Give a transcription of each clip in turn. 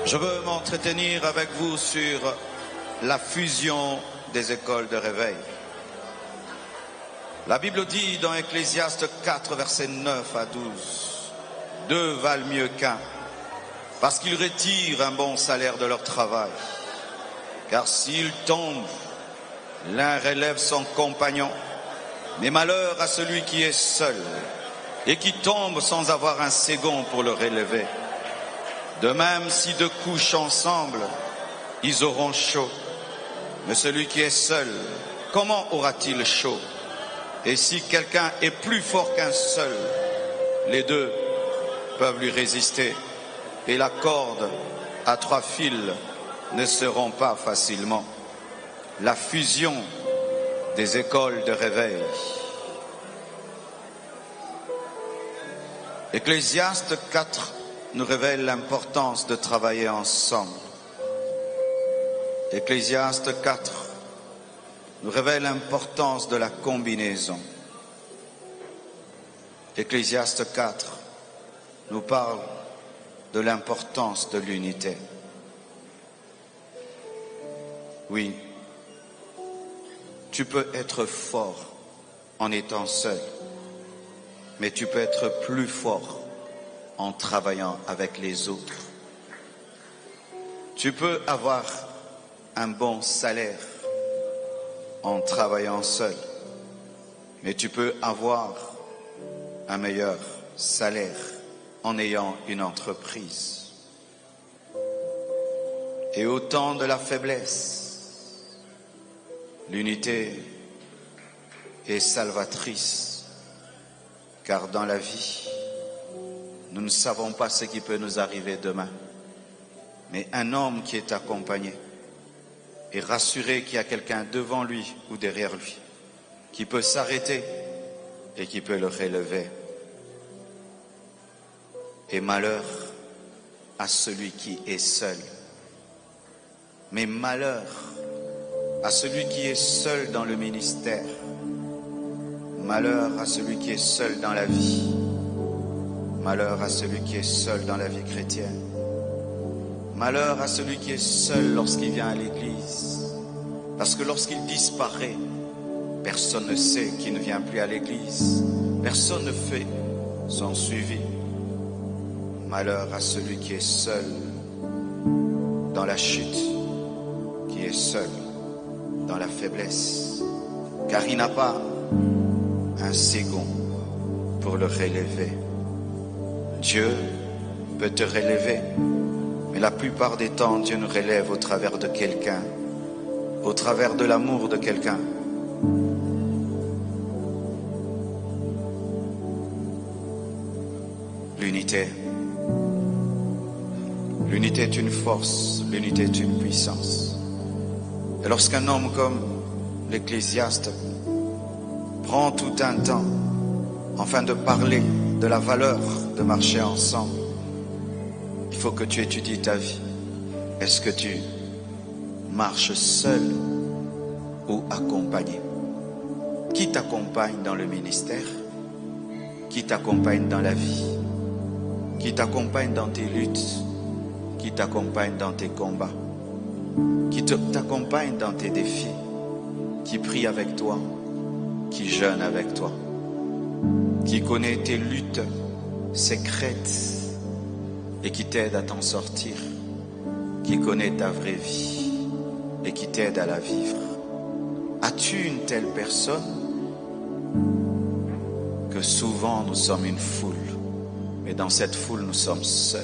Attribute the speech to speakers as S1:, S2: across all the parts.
S1: Je veux m'entretenir avec vous sur la fusion des écoles de réveil. La Bible dit dans Ecclésiaste 4, versets 9 à 12, « Deux valent mieux qu'un, parce qu'ils retirent un bon salaire de leur travail. Car s'ils tombent, l'un relève son compagnon, mais malheur à celui qui est seul et qui tombe sans avoir un second pour le relever. De même, si deux couchent ensemble, ils auront chaud. Mais celui qui est seul, comment aura-t-il chaud? Et si quelqu'un est plus fort qu'un seul, les deux peuvent lui résister. Et la corde à 3 fils ne se rompt pas facilement. » La fusion des écoles de réveil. Ecclésiaste 4 nous révèle l'importance de travailler ensemble. Ecclésiaste 4 nous révèle l'importance de la combinaison. Ecclésiaste 4 nous parle de l'importance de l'unité. Oui, tu peux être fort en étant seul, mais tu peux être plus fort en travaillant avec les autres. Tu peux avoir un bon salaire en travaillant seul, mais tu peux avoir un meilleur salaire en ayant une entreprise. Et au temps de la faiblesse, l'unité est salvatrice, car dans la vie, nous ne savons pas ce qui peut nous arriver demain. Mais un homme qui est accompagné est rassuré qu'il y a quelqu'un devant lui ou derrière lui qui peut s'arrêter et qui peut le relever. Et malheur à celui qui est seul. Mais malheur à celui qui est seul dans le ministère. Malheur à celui qui est seul dans la vie. Malheur à celui qui est seul dans la vie chrétienne. Malheur à celui qui est seul lorsqu'il vient à l'église. Parce que lorsqu'il disparaît, personne ne sait qu'il ne vient plus à l'église. Personne ne fait son suivi. Malheur à celui qui est seul dans la chute, qui est seul dans la faiblesse, car il n'a pas un second pour le relever. Dieu peut te relever, mais la plupart des temps, Dieu nous relève au travers de quelqu'un, au travers de l'amour de quelqu'un. L'unité. L'unité est une force, l'unité est une puissance. Et lorsqu'un homme comme l'Ecclésiaste prend tout un temps afin de parler de la valeur de marcher ensemble, il faut que tu étudies ta vie. Est-ce que tu marches seul ou accompagné? Qui t'accompagne dans le ministère? Qui t'accompagne dans la vie? Qui t'accompagne dans tes luttes? Qui t'accompagne dans tes combats? Qui t'accompagne dans tes défis? Qui prie avec toi? Qui jeûne avec toi? Qui connaît tes luttes secrètes et qui t'aide à t'en sortir? Qui connaît ta vraie vie et qui t'aide à la vivre? As-tu une telle personne? Que souvent nous sommes une foule, mais dans cette foule nous sommes seuls.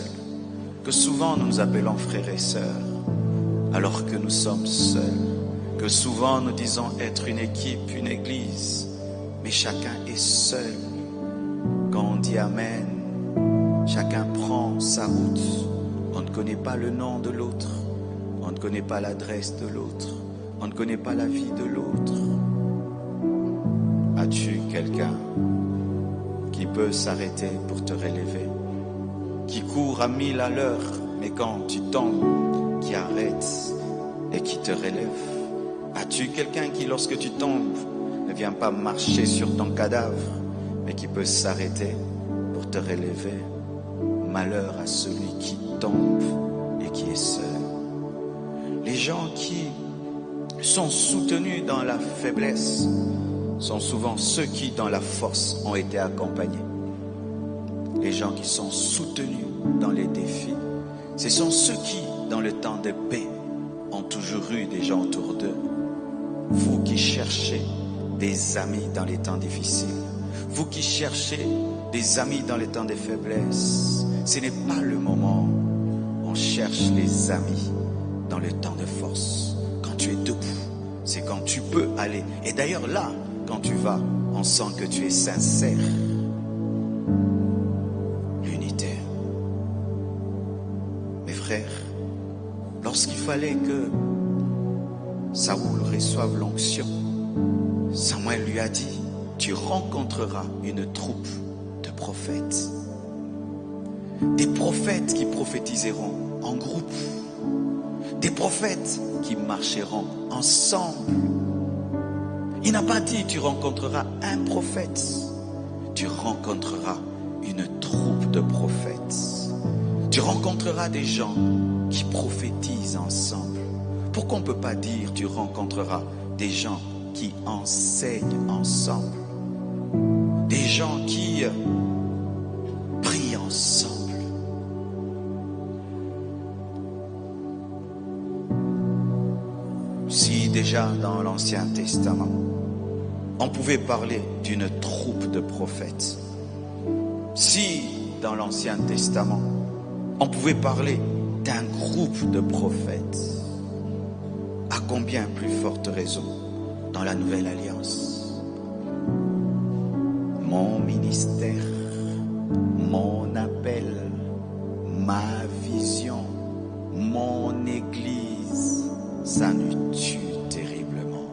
S1: Que souvent nous nous appelons frères et sœurs, alors que nous sommes seuls. Que souvent nous disons être une équipe, une église, mais chacun est seul. Quand on dit Amen, chacun prend sa route. On ne connaît pas le nom de l'autre, on ne connaît pas l'adresse de l'autre, on ne connaît pas la vie de l'autre. As-tu quelqu'un qui peut s'arrêter pour te relever, qui court à 1000 à l'heure, mais quand tu tombes, qui arrête et qui te relève? As-tu quelqu'un qui, lorsque tu tombes, ne vient pas marcher sur ton cadavre, mais qui peut s'arrêter pour te relever? Malheur à celui qui tombe et qui est gens qui sont soutenus dans la faiblesse sont souvent ceux qui, dans la force, ont été accompagnés. Les gens qui sont soutenus dans les défis, ce sont ceux qui, dans le temps de paix, ont toujours eu des gens autour d'eux. Vous qui cherchez des amis dans les temps difficiles, vous qui cherchez des amis dans les temps de faiblesse, ce n'est pas le moment. On cherche les amis dans le temps de force. Quand tu es debout, c'est quand tu peux aller. Et d'ailleurs là, quand tu vas, on sent que tu es sincère. L'unitaire. Mes frères, lorsqu'il fallait que Saoul reçoive l'onction, Samuel lui a dit, tu rencontreras une troupe de prophètes. Des prophètes qui prophétiseront en groupe. Des prophètes qui marcheront ensemble. Il n'a pas dit tu rencontreras un prophète. Tu rencontreras une troupe de prophètes. Tu rencontreras des gens qui prophétisent ensemble. Pourquoi on ne peut pas dire tu rencontreras des gens qui enseignent ensemble? Des gens qui prient ensemble. Si déjà dans l'Ancien Testament, on pouvait parler d'une troupe de prophètes. Si dans l'Ancien Testament, on pouvait parler d'un groupe de prophètes, à combien plus forte raison dans la Nouvelle Alliance? Mon ministère, mon appel, ma vision, mon église, ça nous tue terriblement.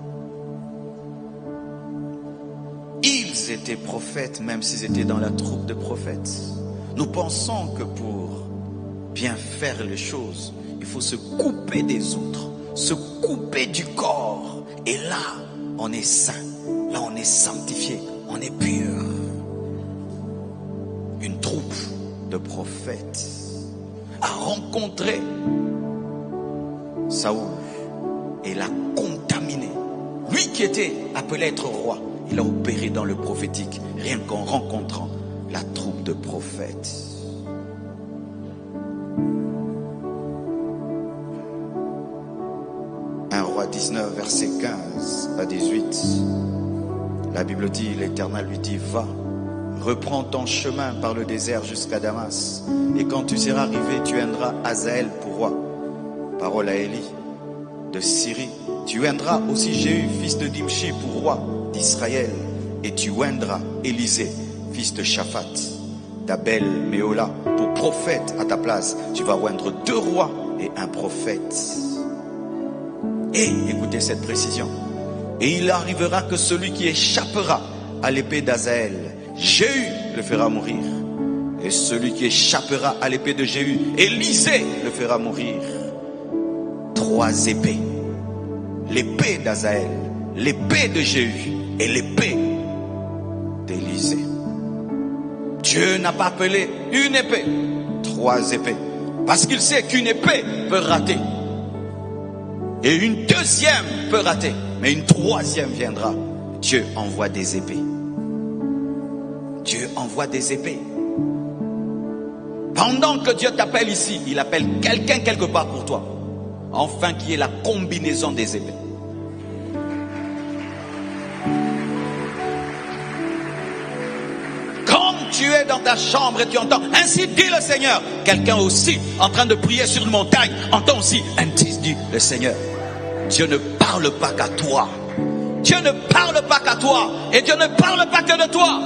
S1: Ils étaient prophètes, même s'ils étaient dans la troupe de prophètes. Nous pensons que pour bien faire les choses, il faut se couper des autres, se couper du corps. Et là, on est saint, là on est sanctifié, on est pur. Une troupe de prophètes a rencontré Saoul et l'a contaminé. Lui qui était appelé être roi, il a opéré dans le prophétique, rien qu'en rencontrant la troupe de prophètes. Un roi 19, verset 15 à 18. La Bible dit, l'Éternel lui dit, va, reprends ton chemin par le désert jusqu'à Damas. Et quand tu seras arrivé, tu viendras Hazaël pour roi. Parole à Élie de Syrie. Tu viendras aussi Jéhu, fils de Dimshi, pour roi d'Israël. Et tu viendras Élisée, fils de Shaphat, d'Abel, Méola, pour prophète à ta place. Tu vas oindre 2 rois et un prophète. Et écoutez cette précision. Et il arrivera que celui qui échappera à l'épée d'Hazaël, Jéhu le fera mourir. Et celui qui échappera à l'épée de Jéhu, Élisée le fera mourir. 3 épées. L'épée d'Hazaël, l'épée de Jéhu et l'épée d'Élisée. Dieu n'a pas appelé une épée, 3 épées. Parce qu'il sait qu'une épée peut rater. Et une deuxième peut rater. Mais une 3e viendra. Dieu envoie des épées. Dieu envoie des épées. Pendant que Dieu t'appelle ici, il appelle quelqu'un quelque part pour toi. Enfin qu'il y ait la combinaison des épées. Quand tu es dans ta chambre et tu entends, ainsi dit le Seigneur, quelqu'un aussi en train de prier sur une montagne, entend aussi, ainsi dit le Seigneur. Dieu ne parle pas qu'à toi. Dieu ne parle pas qu'à toi. Et Dieu ne parle pas que de toi.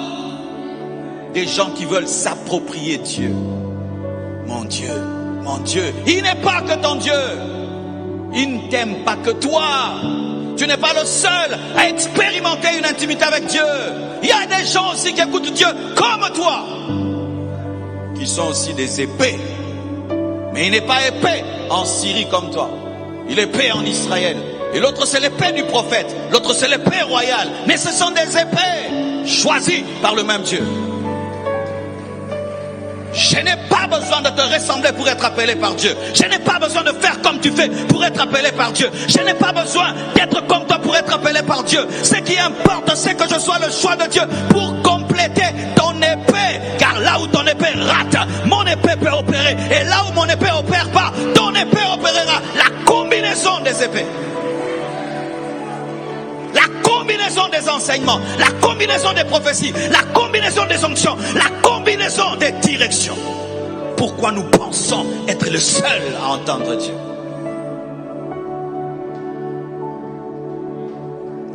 S1: Des gens qui veulent s'approprier Dieu. Mon Dieu, il n'est pas que ton Dieu. Il ne t'aime pas que toi. Tu n'es pas le seul à expérimenter une intimité avec Dieu. Il y a des gens aussi qui écoutent Dieu comme toi, qui sont aussi des épées. Mais il n'est pas épais en Syrie comme toi. Il est épais en Israël. Et l'autre c'est l'épée du prophète. L'autre c'est l'épée royale. Mais ce sont des épées choisies par le même Dieu. Je n'ai pas besoin de te ressembler pour être appelé par Dieu. Je n'ai pas besoin de faire comme tu fais pour être appelé par Dieu. Je n'ai pas besoin d'être comme toi pour être appelé par Dieu. Ce qui importe, c'est que je sois le choix de Dieu pour compléter ton épée. Car là où ton épée rate, mon épée peut opérer. Et là où mon épée opère pas, ton épée opérera. La combinaison des épées. La combinaison des enseignements, la combinaison des prophéties, la combinaison des onctions, la combinaison des directions. Pourquoi nous pensons être le seul à entendre Dieu?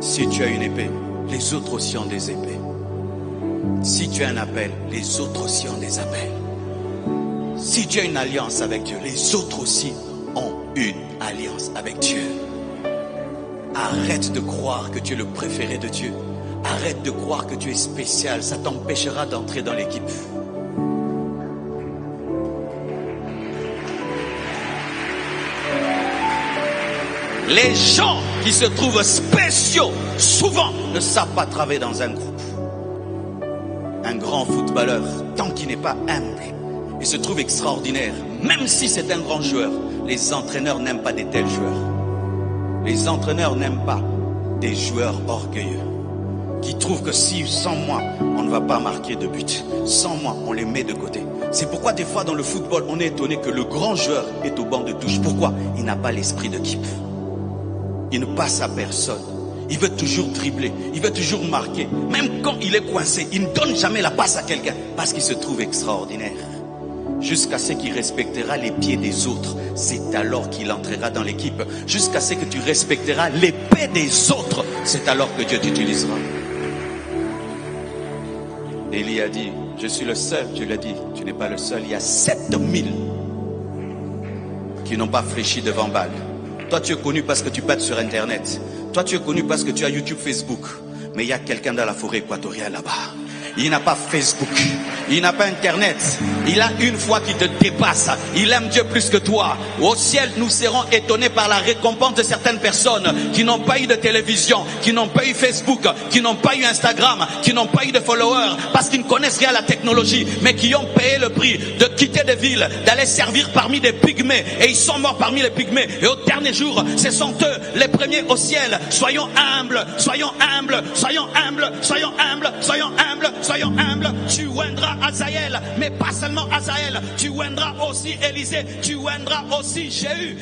S1: Si tu as une épée, les autres aussi ont des épées. Si tu as un appel, les autres aussi ont des appels. Si tu as une alliance avec Dieu, les autres aussi ont une alliance avec Dieu. Arrête de croire que tu es le préféré de Dieu. Arrête de croire que tu es spécial. Ça t'empêchera d'entrer dans l'équipe. Les gens qui se trouvent spéciaux, souvent, ne savent pas travailler dans un groupe. Un grand footballeur, tant qu'il n'est pas humble, il se trouve extraordinaire. Même si c'est un grand joueur, les entraîneurs n'aiment pas de tels joueurs. Les entraîneurs n'aiment pas des joueurs orgueilleux qui trouvent que si sans moi on ne va pas marquer de but, sans moi on les met de côté. C'est pourquoi des fois dans le football on est étonné que le grand joueur est au banc de touche. Pourquoi? Il n'a pas l'esprit d'équipe. Il ne passe à personne. Il veut toujours dribbler, il veut toujours marquer. Même quand il est coincé, il ne donne jamais la passe à quelqu'un parce qu'il se trouve extraordinaire. Jusqu'à ce qu'il respectera les pieds des autres, c'est alors qu'il entrera dans l'équipe. Jusqu'à ce que tu respecteras l'épée des autres, c'est alors que Dieu t'utilisera. Élie a dit, je suis le seul. Dieu l'a dit, tu n'es pas le seul. Il y a 7000 qui n'ont pas fléchi devant Baal. Toi tu es connu parce que tu battes sur internet. Toi tu es connu parce que tu as YouTube, Facebook. Mais il y a quelqu'un dans la forêt équatoriale là-bas. Il n'a pas Facebook, il n'a pas internet. Il a une foi qui te dépasse. Il aime Dieu plus que toi. Au ciel, nous serons étonnés par la récompense de certaines personnes qui n'ont pas eu de télévision, qui n'ont pas eu Facebook, qui n'ont pas eu Instagram, qui n'ont pas eu de followers, parce qu'ils ne connaissent rien à la technologie, mais qui ont payé le prix de quitter des villes, d'aller servir parmi des pygmées. Et ils sont morts parmi les pygmées. Et au dernier jour, ce sont eux les premiers au ciel. Soyons humbles, soyons humbles, soyons humbles, soyons humbles, soyons humbles. Soyons humbles, tu oindras Azaël, mais pas seulement Azaël, tu oindras aussi Élisée, tu oindras aussi Jéhu.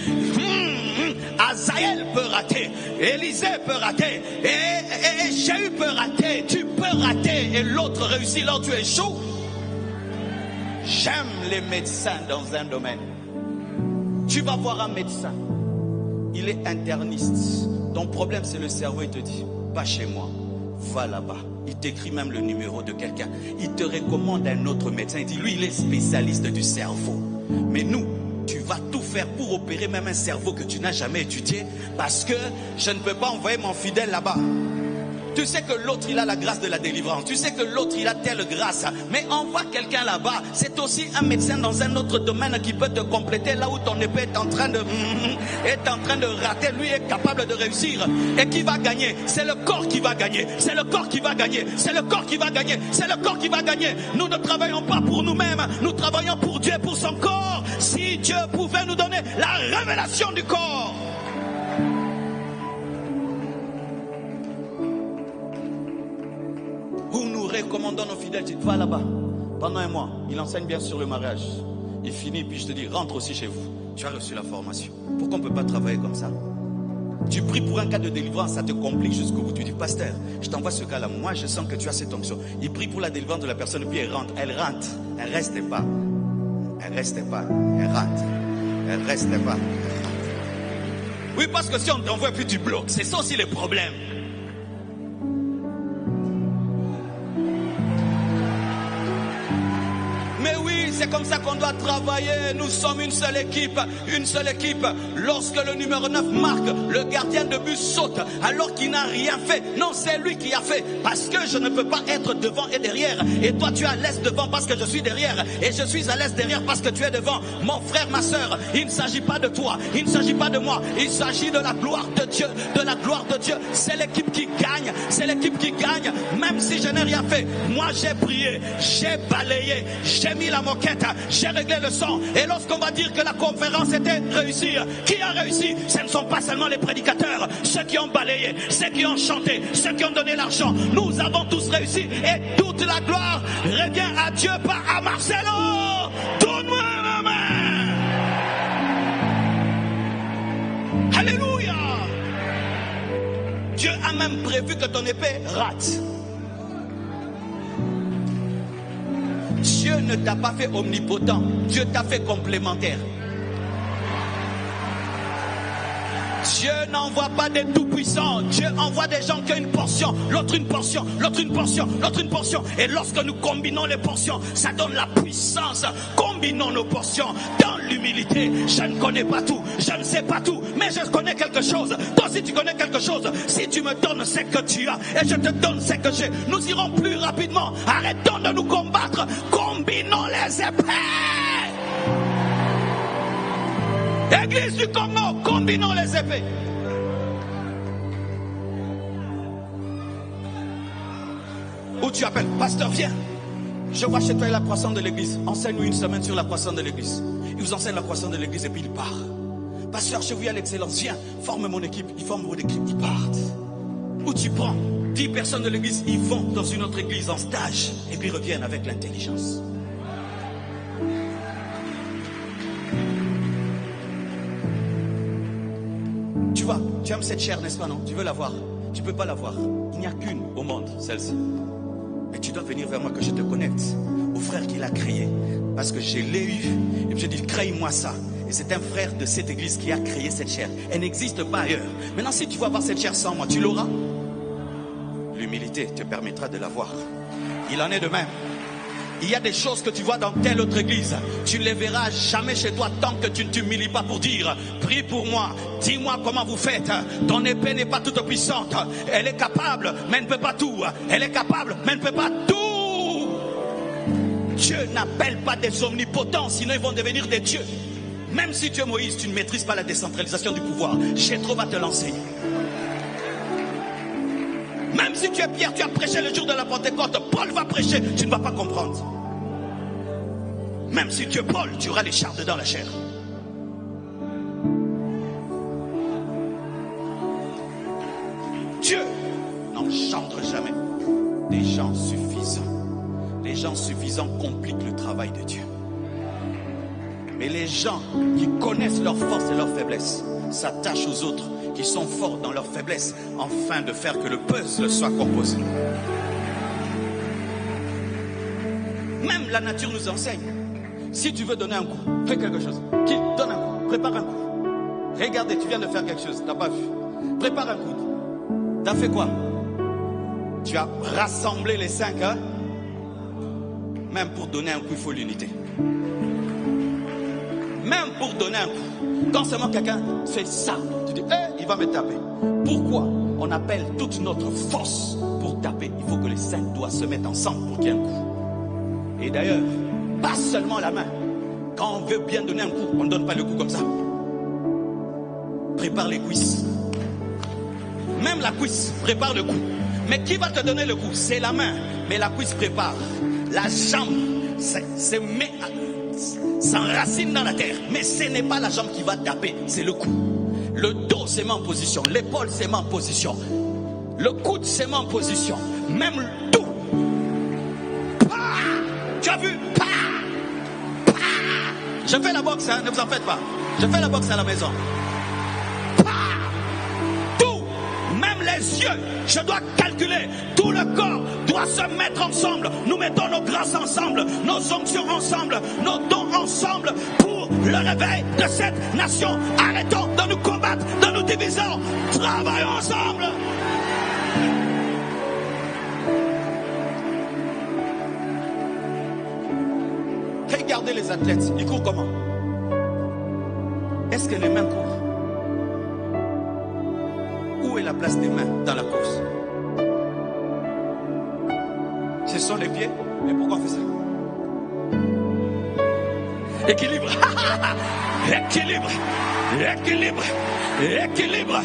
S1: Azaël peut rater, Élisée peut rater, et Jéhu peut rater, tu peux rater, et l'autre réussit, là tu échoues. J'aime les médecins dans un domaine. Tu vas voir un médecin, il est interniste, ton problème c'est le cerveau, il te dit, pas chez moi, va là-bas. Il t'écrit même le numéro de quelqu'un. Il te recommande un autre médecin. Il dit, lui, il est spécialiste du cerveau. Mais nous, tu vas tout faire pour opérer même un cerveau que tu n'as jamais étudié. Parce que je ne peux pas envoyer mon fidèle là-bas. Tu sais que l'autre, il a la grâce de la délivrance. Tu sais que l'autre, il a telle grâce. Mais envoie quelqu'un là-bas. C'est aussi un médecin dans un autre domaine qui peut te compléter là où ton épée est en train de rater. Lui est capable de réussir. Et qui va gagner? C'est le corps qui va gagner. C'est le corps qui va gagner. C'est le corps qui va gagner. C'est le corps qui va gagner. Nous ne travaillons pas pour nous-mêmes. Nous travaillons pour Dieu et pour son corps. Si Dieu pouvait nous donner la révélation du corps. Recommandons nos fidèles, tu vas là-bas pendant un mois, il enseigne bien sur le mariage, il finit, puis je te dis rentre aussi chez vous, tu as reçu la formation. Pourquoi on ne peut pas travailler comme ça? Tu pries pour un cas de délivrance, ça te complique jusqu'au bout. Tu dis, pasteur, je t'envoie ce cas-là, moi je sens que tu as cette onction. Il prie pour la délivrance de la personne, puis elle rentre, elle reste pas, elle reste pas. Oui, parce que si on t'envoie puis tu bloques, c'est ça aussi le problème. Mais oui, c'est comme ça qu'on doit travailler. Nous sommes une seule équipe, une seule équipe. Lorsque le numéro 9 marque, le gardien de but saute alors qu'il n'a rien fait. Non, c'est lui qui a fait. Parce que je ne peux pas être devant et derrière. Et toi, tu es à l'aise devant parce que je suis derrière. Et je suis à l'aise derrière parce que tu es devant. Mon frère, ma soeur, il ne s'agit pas de toi. Il ne s'agit pas de moi. Il s'agit de la gloire de Dieu. De la gloire de Dieu. C'est l'équipe qui gagne. C'est l'équipe qui gagne. Même si je n'ai rien fait. Moi, j'ai prié. J'ai balayé. J'ai mis la moquette.
S2: fait, j'ai réglé le son. Et lorsqu'on va dire que la conférence était réussie, qui a réussi? Ce ne sont pas seulement les prédicateurs, ceux qui ont balayé, ceux qui ont chanté, ceux qui ont donné l'argent. Nous avons tous réussi et toute la gloire revient à Dieu, pas à Marcelo. Donne-moi la main. Alléluia. Dieu a même prévu que ton épée rate. Dieu ne t'a pas fait omnipotent, Dieu t'a fait complémentaire. Dieu n'envoie pas des tout-puissants. Dieu envoie des gens qui ont une portion, l'autre une portion, l'autre une portion, l'autre une portion. Et lorsque nous combinons les portions, ça donne la puissance. Combinons nos portions dans l'humilité. Je ne connais pas tout, je ne sais pas tout, mais je connais quelque chose. Toi si tu connais quelque chose, si tu me donnes ce que tu as et je te donne ce que j'ai, nous irons plus rapidement. Arrêtons de nous combattre. Combinons les épées. Église du Congo, combinons les épées. Où tu appelles, pasteur, viens. Je vois chez toi la croissance de l'église. Enseigne-nous une semaine sur la croissance de l'église. Il vous enseigne la croissance de l'église et puis il part. Pasteur, je vous à l'excellence, viens, forme mon équipe. Il forme mon équipe, ils partent. Où tu prends 10 personnes de l'église, ils vont dans une autre église en stage et puis reviennent avec l'intelligence. Tu vois, tu aimes cette chair, n'est-ce pas, non? Tu veux la voir? Tu ne peux pas la voir. Il n'y a qu'une au monde, celle-ci. Et tu dois venir vers moi que je te connecte au frère qui l'a créé. Parce que je l'ai eu. Et puis je dis, crée-moi ça. Et c'est un frère de cette église qui a créé cette chair. Elle n'existe pas ailleurs. Maintenant, si tu vas voir cette chair sans moi, tu l'auras. L'humilité te permettra de la voir. Il en est de même. Il y a des choses que tu vois dans telle autre église. Tu ne les verras jamais chez toi tant que tu ne t'humilies pas pour dire, prie pour moi, dis-moi comment vous faites. Ton épée n'est pas toute puissante. Elle est capable, mais elle ne peut pas tout. Elle est capable, mais elle ne peut pas tout. Dieu n'appelle pas des omnipotents, sinon ils vont devenir des dieux. Même si tu es Moïse, tu ne maîtrises pas la décentralisation du pouvoir. Jétro va te l'enseigner. Même si tu es Pierre, tu as prêché le jour de la Pentecôte, Paul va prêcher, tu ne vas pas comprendre. Même si tu es Paul, tu auras les chardes dans la chair. Dieu n'engendre jamais des gens suffisants. Les gens suffisants compliquent le travail de Dieu. Mais les gens qui connaissent leurs forces et leurs faiblesses s'attachent aux autres qui sont forts dans leurs faiblesses, afin de faire que le puzzle soit composé. Même la nature nous enseigne. Si tu veux donner un coup, fais quelque chose. Qui donne un coup, prépare un coup. Regardez, tu viens de faire quelque chose, tu n'as pas vu. Prépare un coup. Tu as fait quoi? Tu as rassemblé les 5, hein? Même pour donner un coup, il faut l'unité. Même pour donner un coup. Quand seulement quelqu'un fait ça, tu dis, il va me taper. Pourquoi? On appelle toute notre force pour taper. Il faut que les 5 doigts se mettent ensemble pour qu'il y ait un coup. Et d'ailleurs, pas seulement la main. Quand on veut bien donner un coup, on ne donne pas le coup comme ça. Prépare les cuisses. Même la cuisse prépare le coup. Mais qui va te donner le coup? C'est la main. Mais la cuisse prépare. La jambe s'enracine dans la terre. Mais ce n'est pas la jambe qui va taper, c'est le cou. Le dos se met en position. L'épaule se met en position. Le coude se met en position. Même tout. Tu as vu? Je fais la boxe, hein, ne vous en faites pas. Je fais la boxe à la maison. Tout, même les yeux, je dois calculer. Tout le corps doit se mettre ensemble. Nous mettons nos grâces ensemble, nos onctions ensemble, nos dons ensemble pour le réveil de cette nation. Arrêtons de nous combattre, de nous diviser. Travaillons ensemble. Regardez les athlètes, ils courent comment? Est-ce que les mains courent? Où est la place des mains dans la course? Ce sont les pieds. Mais pourquoi on fait ça? Équilibre. Équilibre. Équilibre. Équilibre.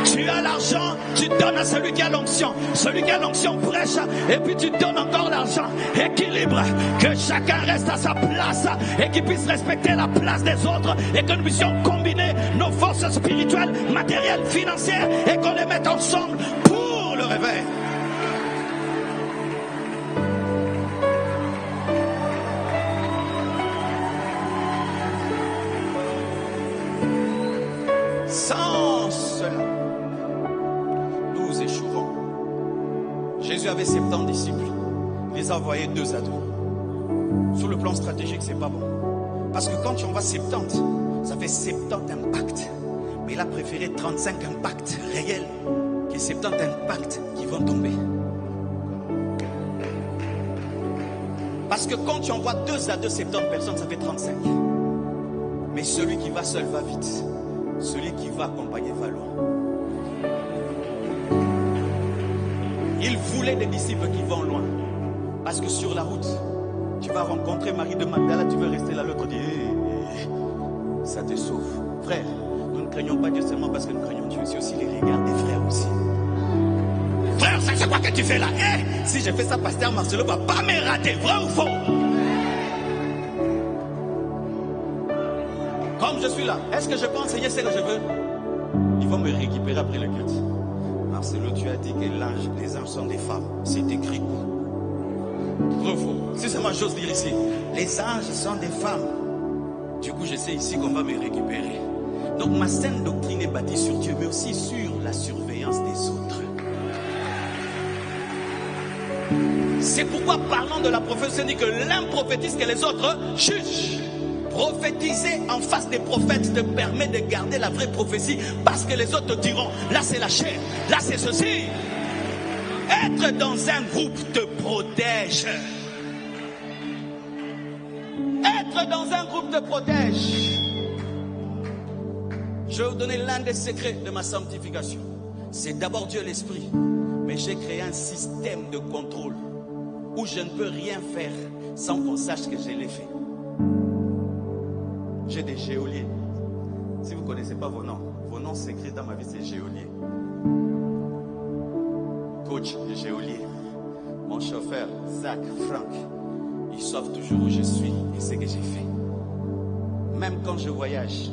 S2: Tu as l'argent, tu donnes à celui qui a l'onction. Celui qui a l'onction prêche et puis tu donnes encore l'argent. Équilibre. Que chacun reste à sa place et qu'il puisse respecter la place des autres et que nous puissions combiner nos forces spirituelles, matérielles, financières et qu'on les mette ensemble pour le réveil. Sans cela, nous échouerons. Jésus avait 70 disciples. Il les a envoyés 2 à 2. Sur le plan stratégique, c'est pas bon. Parce que quand tu envoies 70, ça fait 70 impacts. Mais il a préféré 35 impacts réels que 70 impacts qui vont tomber. Parce que quand tu envoies 2 à 2, 70 personnes, ça fait 35. Mais celui qui va seul va vite. Celui qui va accompagner va loin. Il voulait des disciples qui vont loin. Parce que sur la route, tu vas rencontrer Marie de Magdala, tu veux rester là, l'autre dit ça te sauve. Frère, nous ne craignons pas Dieu seulement parce que nous craignons Dieu. C'est aussi les regards des frères aussi. Frère, ça c'est quoi que tu fais là? Si je fais ça, pasteur Marcelo va pas me rater. Vrai ou faux? Comme je suis là, est-ce que je peux enseigner ce que je veux? Ils vont me récupérer après le culte. Marcelo, tu as dit que les anges sont des femmes. C'est écrit où? Vrai ou faux? Si seulement j'ose dire ici, les anges sont des femmes. Du coup, je sais ici qu'on va me récupérer. Donc ma saine doctrine est bâtie sur Dieu, mais aussi sur la surveillance des autres. C'est pourquoi, parlant de la prophétie, on dit que l'un prophétise que les autres jugent. Prophétiser en face des prophètes te permet de garder la vraie prophétie parce que les autres te diront, là c'est la chair, là c'est ceci. Être dans un groupe te protège. Être dans un groupe te protège. Je vais vous donner l'un des secrets de ma sanctification. C'est d'abord Dieu l'Esprit. Mais j'ai créé un système de contrôle où je ne peux rien faire sans qu'on sache que je l'ai fait. J'ai des geôliers. Si vous ne connaissez pas vos noms s'écrivent dans ma vie, c'est geôlier. Coach de geôlier. Mon chauffeur, Zach, Franck, ils savent toujours où je suis et ce que j'ai fait. Même quand je voyage,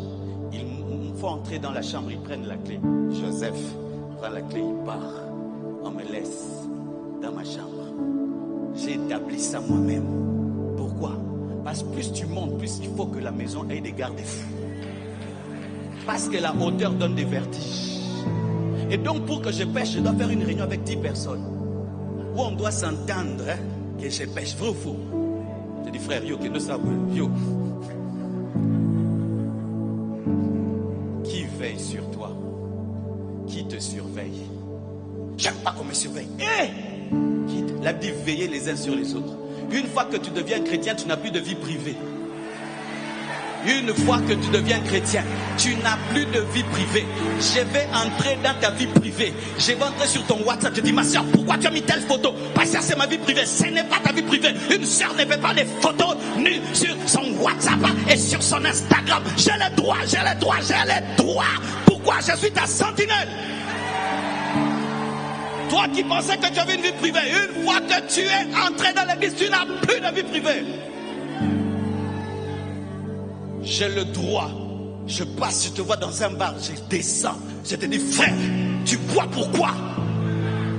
S2: ils me font entrer dans la chambre, ils prennent la clé. Joseph prend la clé, il part. On me laisse dans ma chambre. J'ai établi ça moi-même. Pourquoi? Parce que plus tu montes, plus il faut que la maison ait des garde-fous. Parce que la hauteur donne des vertiges. Et donc pour que je pêche, je dois faire une réunion avec 10 personnes. Où on doit s'entendre que je pêche. Vrai ou faux? Je dis frère, yo, que nous savons, yo. Qui veille sur toi? Qui te surveille? J'aime pas qu'on me surveille. La Bible dit veiller les uns sur les autres. Une fois que tu deviens chrétien, tu n'as plus de vie privée. Une fois que tu deviens chrétien, tu n'as plus de vie privée. Je vais entrer dans ta vie privée. Je vais entrer sur ton WhatsApp. Je dis, ma soeur, pourquoi tu as mis telle photo? Parce que c'est ma vie privée. Ce n'est pas ta vie privée. Une soeur ne fait pas des photos nues sur son WhatsApp et sur son Instagram. J'ai le droit, j'ai le droit, j'ai le droit. Pourquoi? Je suis ta sentinelle. Toi qui pensais que tu avais une vie privée, une fois que tu es entré dans l'église, tu n'as plus de vie privée. J'ai le droit. Je passe, je te vois dans un bar, je descends. Je te dis, frère, tu bois pourquoi?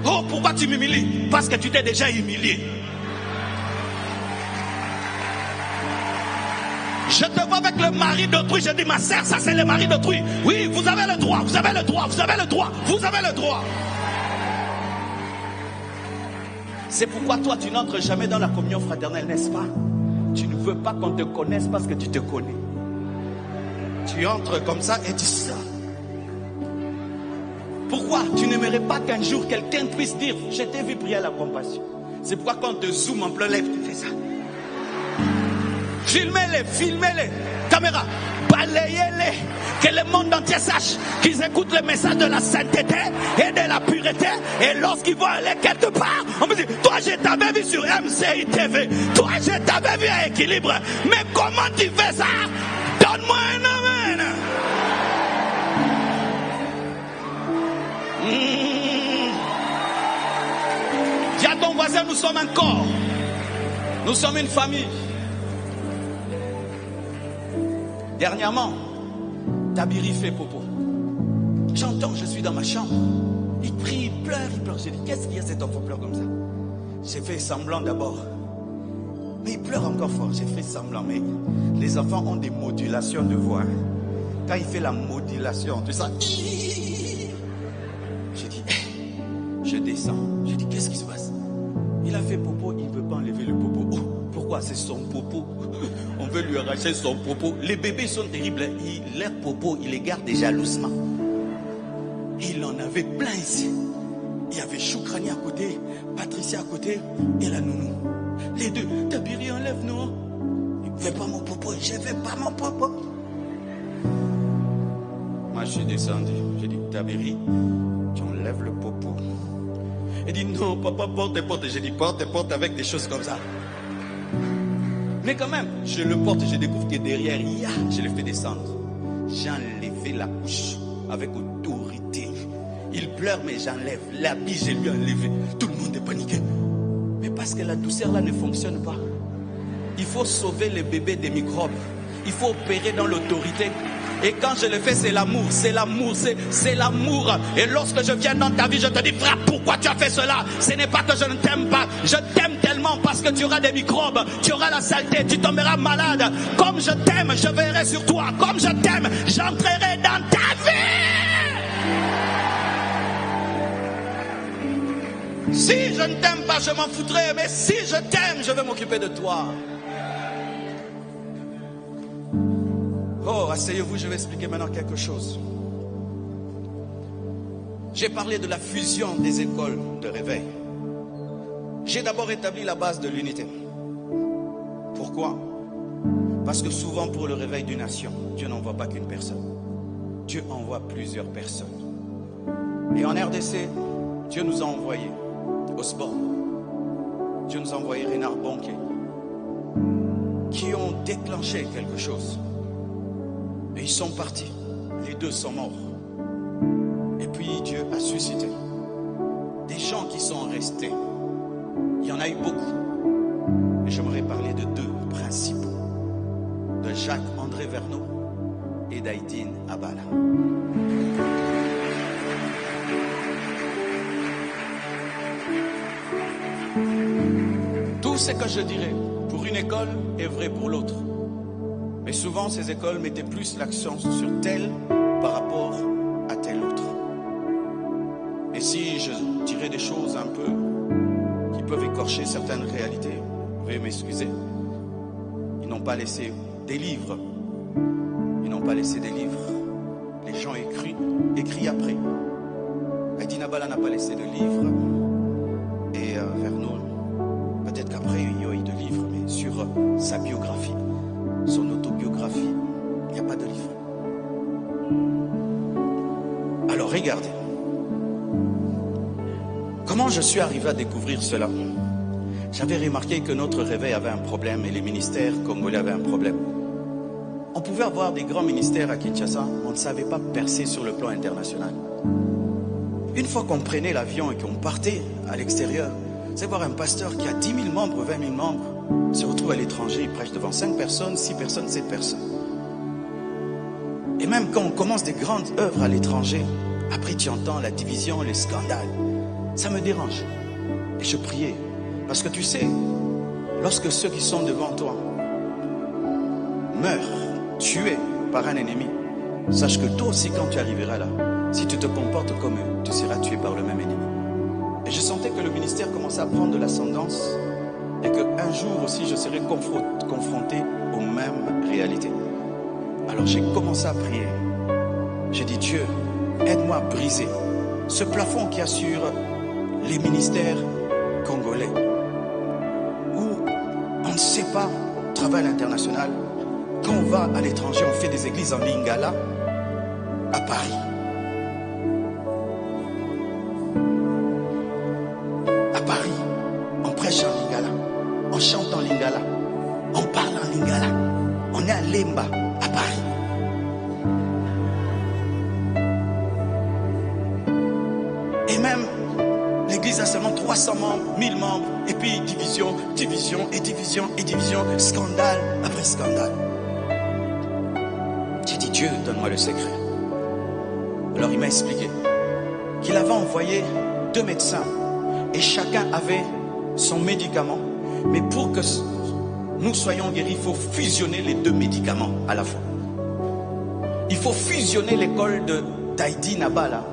S2: Oh, pourquoi tu m'humilies? Parce que tu t'es déjà humilié. Je te vois avec le mari d'autrui, je dis, ma sœur, ça c'est le mari d'autrui. Oui, vous avez le droit, vous avez le droit, vous avez le droit, vous avez le droit. C'est pourquoi toi, tu n'entres jamais dans la communion fraternelle, n'est-ce pas? Tu ne veux pas qu'on te connaisse parce que tu te connais. Tu entres comme ça et tu sors. Pourquoi? Tu n'aimerais pas qu'un jour quelqu'un puisse dire, je t'ai vu prier à la compassion. C'est pourquoi quand on te zoome en plein live, tu fais ça. Filmez-les, filmez-les. Caméra, balayez-les. Que le monde entier sache qu'ils écoutent le message de la sainteté et de la pureté. Et lorsqu'ils vont aller quelque part, on me dit, toi je t'avais vu sur MCI TV. Toi je t'avais vu à Équilibre. Mais comment tu fais ça? Donne-moi un amen. voisins, nous sommes un corps. Nous sommes une famille. Dernièrement, Tabiri fait popo. J'entends, je suis dans ma chambre. Il prie, il pleure, il pleure. J'ai dit, qu'est-ce qu'il y a, cet enfant pleure comme ça? J'ai fait semblant d'abord. Mais il pleure encore fort. J'ai fait semblant. Mais les enfants ont des modulations de voix. Quand il fait la modulation, tu sens. J'ai dit, je descends. J'ai dit, qu'est-ce qui se passe? Il a fait popo, il ne veut pas enlever le popo. Oh, pourquoi? C'est son popo. On veut lui arracher son popo. Les bébés sont terribles. Leur popo, il les garde jalousement. Il en avait plein ici. Il y avait Choukrani à côté, Patricia à côté et la nounou. Les deux, Tabiri, enlève-nous. Il ne fait pas mon popo, je ne fais pas mon popo. Moi, je suis descendu. J'ai dit, Tabiri, tu enlèves le popo. Il dit, non, papa, porte. J'ai dit, porte avec des choses comme ça. Mais quand même, je le porte et je découvre que derrière, je le fais descendre. J'ai enlevé la couche avec autorité. Il pleure, mais j'enlève. L'habit, je lui ai enlevé. Tout le monde est paniqué. Mais parce que la douceur là ne fonctionne pas. Il faut sauver les bébés des microbes. Il faut opérer dans l'autorité. Et quand je le fais, c'est l'amour, c'est l'amour, c'est l'amour. Et lorsque je viens dans ta vie, je te dis, frère, pourquoi tu as fait cela? Ce n'est pas que je ne t'aime pas. Je t'aime tellement parce que tu auras des microbes, tu auras la saleté, tu tomberas malade. Comme je t'aime, je veillerai sur toi. Comme je t'aime, j'entrerai dans ta vie. Si je ne t'aime pas, je m'en foutrai. Mais si je t'aime, je vais m'occuper de toi. Oh, asseyez-vous, je vais expliquer maintenant quelque chose. J'ai parlé de la fusion des écoles de réveil. J'ai d'abord établi la base de l'unité. Pourquoi? Parce que souvent pour le réveil d'une nation, Dieu n'envoie pas qu'une personne. Dieu envoie plusieurs personnes. Et en RDC, Dieu nous a envoyé Osborne. Dieu nous a envoyé Renard Bonquet, qui ont déclenché quelque chose. Et ils sont partis. Les deux sont morts. Et puis Dieu a suscité des gens qui sont restés. Il y en a eu beaucoup. Et j'aimerais parler de deux principaux. De Jacques-André Verneau et d'Aïdine Abala. Tout ce que je dirais pour une école est vrai pour l'autre. Mais souvent, ces écoles mettaient plus l'accent sur telle par rapport à telle autre. Et si je dirais des choses un peu qui peuvent écorcher certaines réalités, veuillez m'excuser. Ils n'ont pas laissé des livres. Ils n'ont pas laissé des livres. Les gens écrits après. Aïdine Abala n'a pas laissé de livres. Et Verneau, peut-être qu'après, il y a eu de livres, mais sur sa biographie. Son autobiographie, il n'y a pas de livre. Alors regardez, comment je suis arrivé à découvrir cela? J'avais remarqué que notre réveil avait un problème et les ministères congolais avaient un problème. On pouvait avoir des grands ministères à Kinshasa, on ne savait pas percer sur le plan international. Une fois qu'on prenait l'avion et qu'on partait à l'extérieur, c'est voir un pasteur qui a 10 000 membres, 20 000 membres, se retrouve à l'étranger, il prêche devant 5 personnes, 6 personnes, 7 personnes. Et même quand on commence des grandes œuvres à l'étranger, après tu entends la division, les scandales. Ça me dérange. Et je priais. Parce que tu sais, lorsque ceux qui sont devant toi meurent, tués par un ennemi, sache que toi aussi quand tu arriveras là, si tu te comportes comme eux, tu seras tué par le même ennemi. Et je sentais que le ministère commençait à prendre de l'ascendance et qu'un jour aussi je serai confronté aux mêmes réalités. Alors j'ai commencé à prier. J'ai dit, Dieu, aide-moi à briser ce plafond qu'il y a sur les ministères congolais, où on ne sait pas, travail international, quand on va à l'étranger, on fait des églises en lingala à Paris. À Paris, on prêche en lingala, on chante en lingala, on parle en lingala, on est à Lemba, à Paris. Et même, l'église a seulement 3 300 membres, 1000 membres, et puis division, division, et division, et division, scandale après scandale. J'ai dit, Dieu, donne-moi le secret. Alors il m'a expliqué qu'il avait envoyé 2 médecins, et chacun avait son médicament, mais pour que nous soyons guéris, il faut fusionner les 2 médicaments à la fois. Il faut fusionner l'école d'Heidi Nabala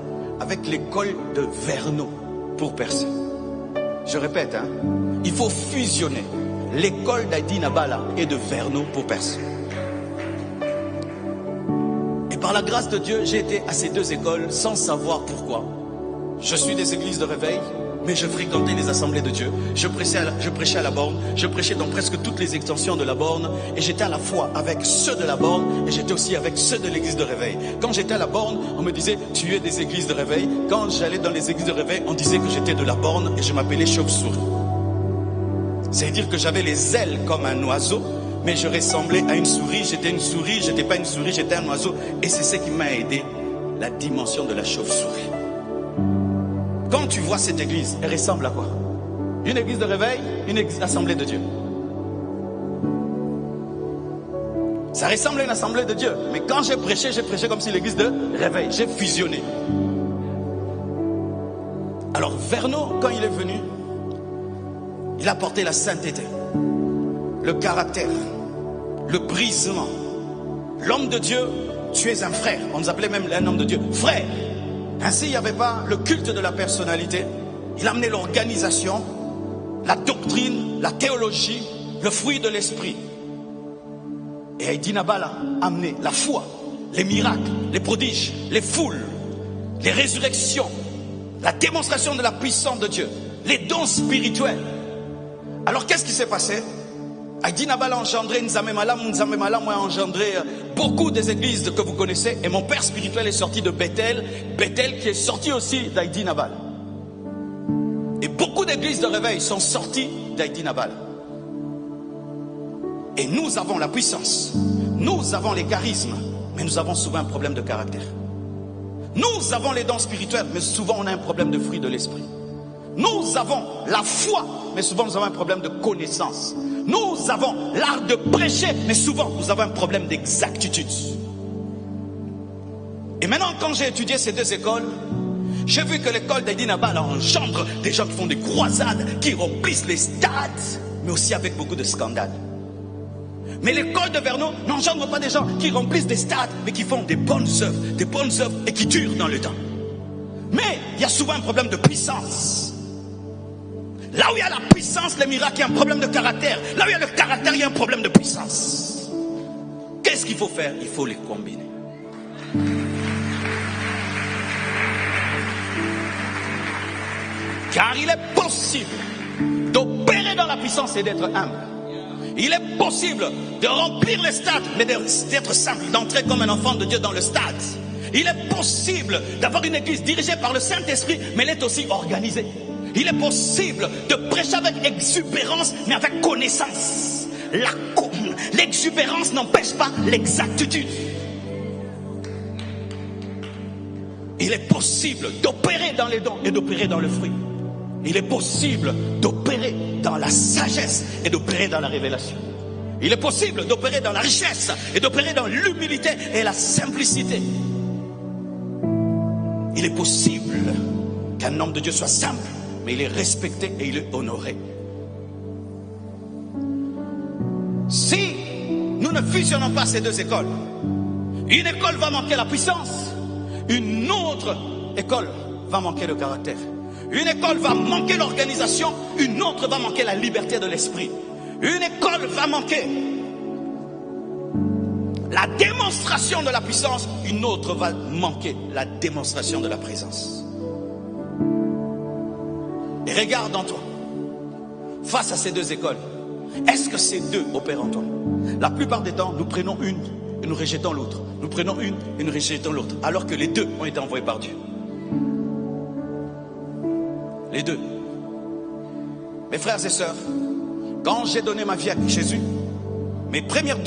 S2: avec l'école de Verno pour percer. Je répète, il faut fusionner l'école d'Heidi Nabala et de Verno pour percer. Et par la grâce de Dieu, j'ai été à ces 2 écoles sans savoir pourquoi. Je suis des églises de réveil, mais je fréquentais les assemblées de Dieu. Je prêchais à la borne, je prêchais dans presque toutes les extensions de la borne, et j'étais à la fois avec ceux de la borne, et j'étais aussi avec ceux de l'église de réveil. Quand j'étais à la borne, on me disait, tu es des églises de réveil. Quand j'allais dans les églises de réveil, on disait que j'étais de la borne, et je m'appelais chauve-souris. C'est-à-dire que j'avais les ailes comme un oiseau, mais je ressemblais à une souris. J'étais une souris, j'étais pas une souris, j'étais un oiseau, et c'est ce qui m'a aidé, la dimension de la chauve-souris. Quand tu vois cette église, elle ressemble à quoi? Une église de réveil, une assemblée de Dieu. Ça ressemble à une assemblée de Dieu. Mais quand j'ai prêché comme si l'église de réveil. J'ai fusionné. Alors Verno, quand il est venu, il a apporté la sainteté, le caractère, le brisement. L'homme de Dieu, tu es un frère. On nous appelait même un homme de Dieu frère. Ainsi, il n'y avait pas le culte de la personnalité. Il amenait l'organisation, la doctrine, la théologie, le fruit de l'esprit. Et Heidi Nabala a amené la foi, les miracles, les prodiges, les foules, les résurrections, la démonstration de la puissance de Dieu, les dons spirituels. Alors qu'est-ce qui s'est passé? Heidi Nabala a engendré Nzambe Malamu a engendré beaucoup des églises que vous connaissez. Et mon père spirituel est sorti de Bethel. Bethel qui est sorti aussi d'Heidi Nabala. Et beaucoup d'églises de réveil sont sorties d'Heidi Nabala. Et nous avons la puissance. Nous avons les charismes. Mais nous avons souvent un problème de caractère. Nous avons les dons spirituels. Mais souvent on a un problème de fruit de l'esprit. Nous avons la foi. Mais souvent nous avons un problème de connaissance. Nous avons l'art de prêcher, mais souvent nous avons un problème d'exactitude. Et maintenant, quand j'ai étudié ces 2 écoles, j'ai vu que l'école d'Heidi Nabala engendre des gens qui font des croisades, qui remplissent les stades, mais aussi avec beaucoup de scandales. Mais l'école de Verno n'engendre pas des gens qui remplissent des stades, mais qui font des bonnes œuvres et qui durent dans le temps. Mais il y a souvent un problème de puissance. Là où il y a la puissance, les miracles, il y a un problème de caractère. Là où il y a le caractère, il y a un problème de puissance. Qu'est-ce qu'il faut faire? Il faut les combiner. Car il est possible d'opérer dans la puissance et d'être humble. Il est possible de remplir les stades, mais d'être simple, d'entrer comme un enfant de Dieu dans le stade. Il est possible d'avoir une église dirigée par le Saint-Esprit, mais elle est aussi organisée. Il est possible de prêcher avec exubérance, mais avec connaissance. L'exubérance n'empêche pas l'exactitude. Il est possible d'opérer dans les dons et d'opérer dans le fruit. Il est possible d'opérer dans la sagesse et d'opérer dans la révélation. Il est possible d'opérer dans la richesse et d'opérer dans l'humilité et la simplicité. Il est possible qu'un homme de Dieu soit simple, mais il est respecté et il est honoré. Si nous ne fusionnons pas ces 2 écoles, une école va manquer la puissance, une autre école va manquer le caractère. Une école va manquer l'organisation, une autre va manquer la liberté de l'esprit. Une école va manquer la démonstration de la puissance, une autre va manquer la démonstration de la présence. Et regarde en toi, face à ces 2 écoles, est-ce que ces 2 opèrent en toi? La plupart des temps, nous prenons une et nous rejetons l'autre. Nous prenons une et nous rejetons l'autre, alors que les 2 ont été envoyés par Dieu. Les 2. Mes frères et sœurs, quand j'ai donné ma vie à Jésus, mes premières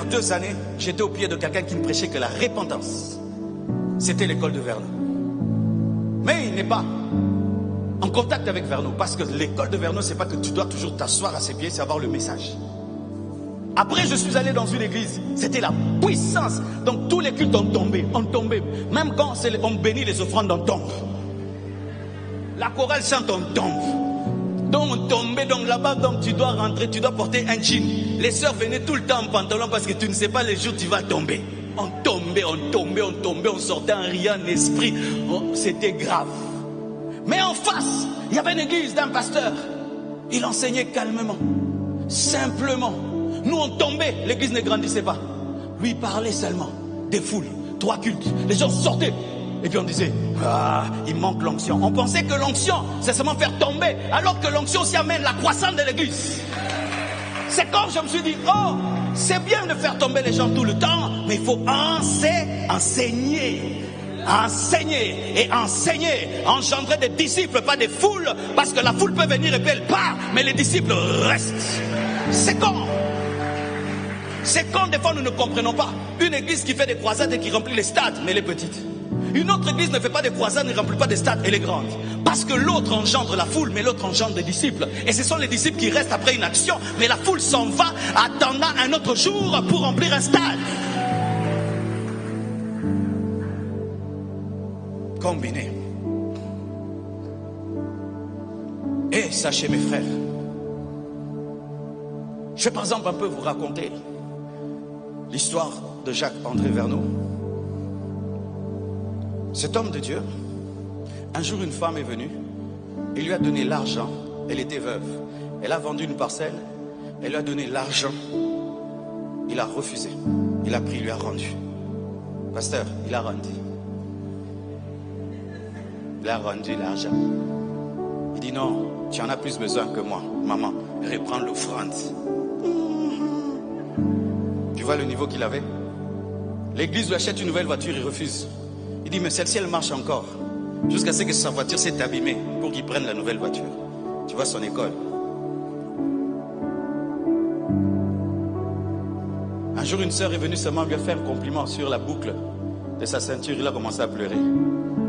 S2: deux années, j'étais au pied de quelqu'un qui ne prêchait que la repentance. C'était l'école de Vernon. Mais il n'est pas en contact avec Verno. Parce que l'école de Verno, c'est pas que tu dois toujours t'asseoir à ses pieds, c'est avoir le message. Après, je suis allé dans une église. C'était la puissance. Donc tous les cultes ont tombé. Même quand on bénit les offrandes, on tombe. La chorale chante, on tombe. Donc on tombait, donc là-bas, donc tu dois rentrer, tu dois porter un jean. Les sœurs venaient tout le temps en pantalon parce que tu ne sais pas les jours où tu vas tomber. On tombait, on sortait en riant en esprit. Oh, c'était grave. Mais en face, il y avait une église d'un pasteur. Il enseignait calmement, simplement. Nous on tombait, l'église ne grandissait pas. Lui il parlait seulement, des foules, 3 cultes. Les gens sortaient. Et puis on disait, ah, il manque l'onction. On pensait que l'onction, c'est seulement faire tomber. Alors que l'onction aussi amène la croissance de l'église. C'est quand je me suis dit, oh, c'est bien de faire tomber les gens tout le temps, mais il faut enseigner, engendrer des disciples, pas des foules, parce que la foule peut venir et puis elle part, mais les disciples restent. C'est quand des fois nous ne comprenons pas. Une église qui fait des croisades et qui remplit les stades, mais elle est petite. Une autre église ne fait pas de croisades, ne remplit pas des stades, elle est grande. Parce que l'autre engendre la foule, mais l'autre engendre des disciples. Et ce sont les disciples qui restent après une action, mais la foule s'en va, attendant un autre jour pour remplir un stade. Combiné. Et sachez mes frères, je vais par exemple un peu vous raconter l'histoire de Jacques-André Verno. Cet homme de Dieu, un jour une femme est venue, il lui a donné l'argent, elle était veuve. Elle a vendu une parcelle, elle lui a donné l'argent, il a refusé. Il a pris, il lui a rendu. Pasteur, il a rendu. Il a rendu l'argent. Il dit non, tu en as plus besoin que moi. Maman, reprends l'offrande. Tu vois le niveau qu'il avait? L'église lui achète une nouvelle voiture, il refuse. Il dit mais celle-ci elle marche encore. Jusqu'à ce que sa voiture s'est abîmée pour qu'il prenne la nouvelle voiture. Tu vois son école. Un jour une sœur est venue seulement lui faire un compliment sur la boucle de sa ceinture. Il a commencé à pleurer.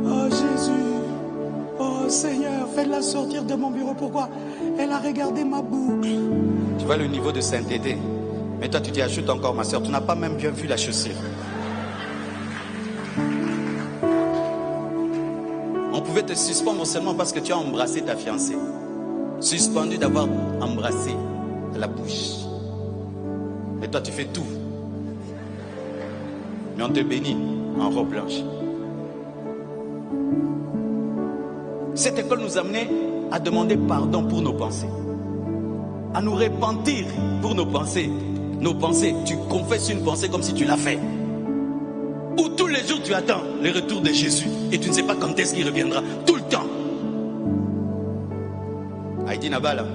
S3: Oh Jésus, oh Seigneur, fais-la sortir de mon bureau. Pourquoi? Elle a regardé ma boucle.
S2: Tu vois le niveau de sainteté. Mais toi tu t'y ajoutes encore ma soeur. Tu n'as pas même bien vu la chaussure. On pouvait te suspendre seulement parce que tu as embrassé ta fiancée. Suspendu d'avoir embrassé la bouche. Et toi tu fais tout. Mais on te bénit en robe blanche. Cette école nous amenait à demander pardon pour nos pensées. À nous repentir pour nos pensées. Nos pensées, tu confesses une pensée comme si tu l'as fait. Ou tous les jours tu attends le retour de Jésus et tu ne sais pas quand est-ce qu'il reviendra. Tout le temps. Heidi Nabala,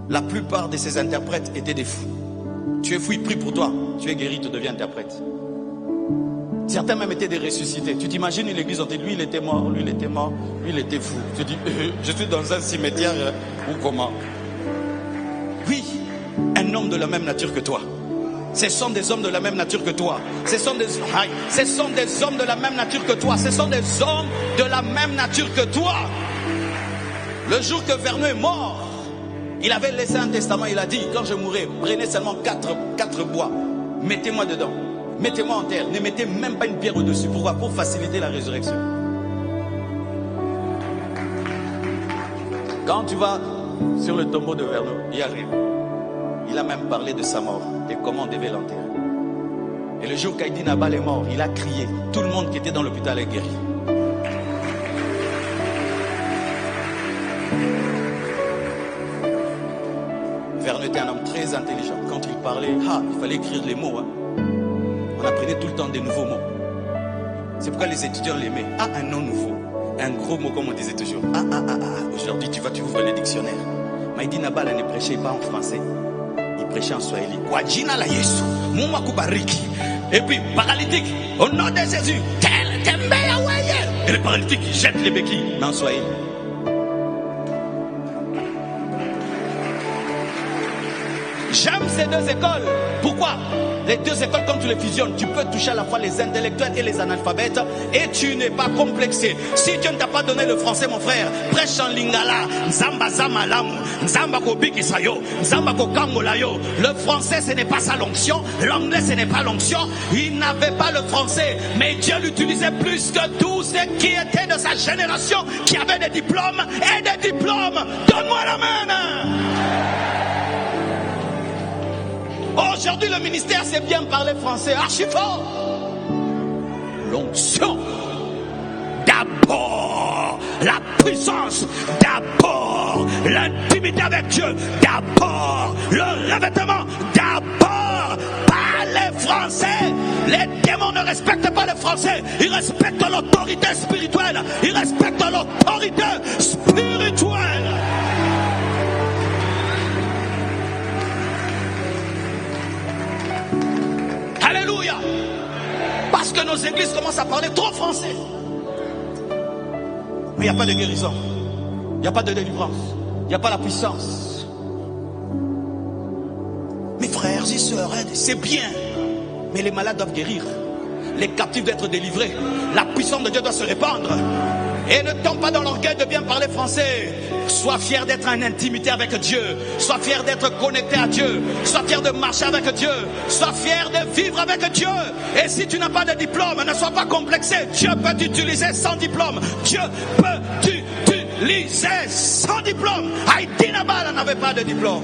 S2: la plupart de ces interprètes étaient des fous. Tu es fou, il prie pour toi. Tu es guéri, tu deviens interprète. Certains même étaient des ressuscités. Tu t'imagines une église, on te dit lui il était mort, lui il était mort, lui il était fou. Tu dis je suis dans un cimetière ou comment? Oui, un homme de la même nature que toi. Ce sont des hommes de la même nature que toi. Ce sont des hommes de la même nature que toi. Ce sont des hommes de la même nature que toi. Le jour que Verno est mort, il avait laissé un testament. Il a dit, quand je mourrai, prenez seulement 4 bois. Mettez-moi dedans. Mettez-moi en terre. Ne mettez même pas une pierre au-dessus. Pourquoi? Pour faciliter la résurrection. Quand tu vas sur le tombeau de Verno, il arrive. Il a même parlé de sa mort et comment on devait l'enterrer. Et le jour qu'Heidi Nabal est mort, il a crié. Tout le monde qui était dans l'hôpital est guéri. Verno était un homme très intelligent. Quand il parlait, il fallait écrire les mots. On apprenait tout le temps des nouveaux mots. C'est pourquoi les étudiants l'aimaient. Un nom nouveau. Un gros mot comme on disait toujours. Aujourd'hui, tu ouvres les dictionnaires. Mais Heidi Nabal ne prêchait pas en français. Prêcher en Swahili. Kwa jina la Yesu, Mungu akubariki. Et puis, paralytique, au nom de Jésus, tembea weye. Et le paralytique, il jette les béquilles, mais en Swahili. J'aime ces deux écoles. Pourquoi? les deux écoles, quand tu les fusionnes, tu peux toucher à la fois les intellectuels et les analphabètes et tu n'es pas complexé. Si Dieu ne t'a pas donné le français, mon frère, prêche en lingala, nzamba zamalamu, nzamba kobikisayo, nzamba kokangolayo. Le français, ce n'est pas sa l'onction, l'anglais, ce n'est pas l'onction. Il n'avait pas le français, mais Dieu l'utilisait plus que tous ceux qui étaient de sa génération, qui avaient des diplômes et des diplômes. Donne-moi la main. Aujourd'hui, le ministère, c'est bien parler français, archi fort. L'onction, d'abord. La puissance, d'abord. L'intimité avec Dieu, d'abord. Le revêtement, d'abord. Pas les Français. Les démons ne respectent pas les Français. Ils respectent l'autorité spirituelle. Ils respectent l'autorité spirituelle. Alléluia. Parce que nos églises commencent à parler trop français. Mais il n'y a pas de guérison. Il n'y a pas de délivrance. Il n'y a pas la puissance. Mes frères et sœurs, c'est bien. Mais les malades doivent guérir. Les captifs doivent être délivrés. La puissance de Dieu doit se répandre. Et ne tombe pas dans l'orgueil de bien parler français. Sois fier d'être en intimité avec Dieu. Sois fier d'être connecté à Dieu. Sois fier de marcher avec Dieu. Sois fier de vivre avec Dieu. Et si tu n'as pas de diplôme, ne sois pas complexé. Dieu peut t'utiliser sans diplôme. Dieu peut t'utiliser sans diplôme. Haïti Nabal n'avait pas de diplôme.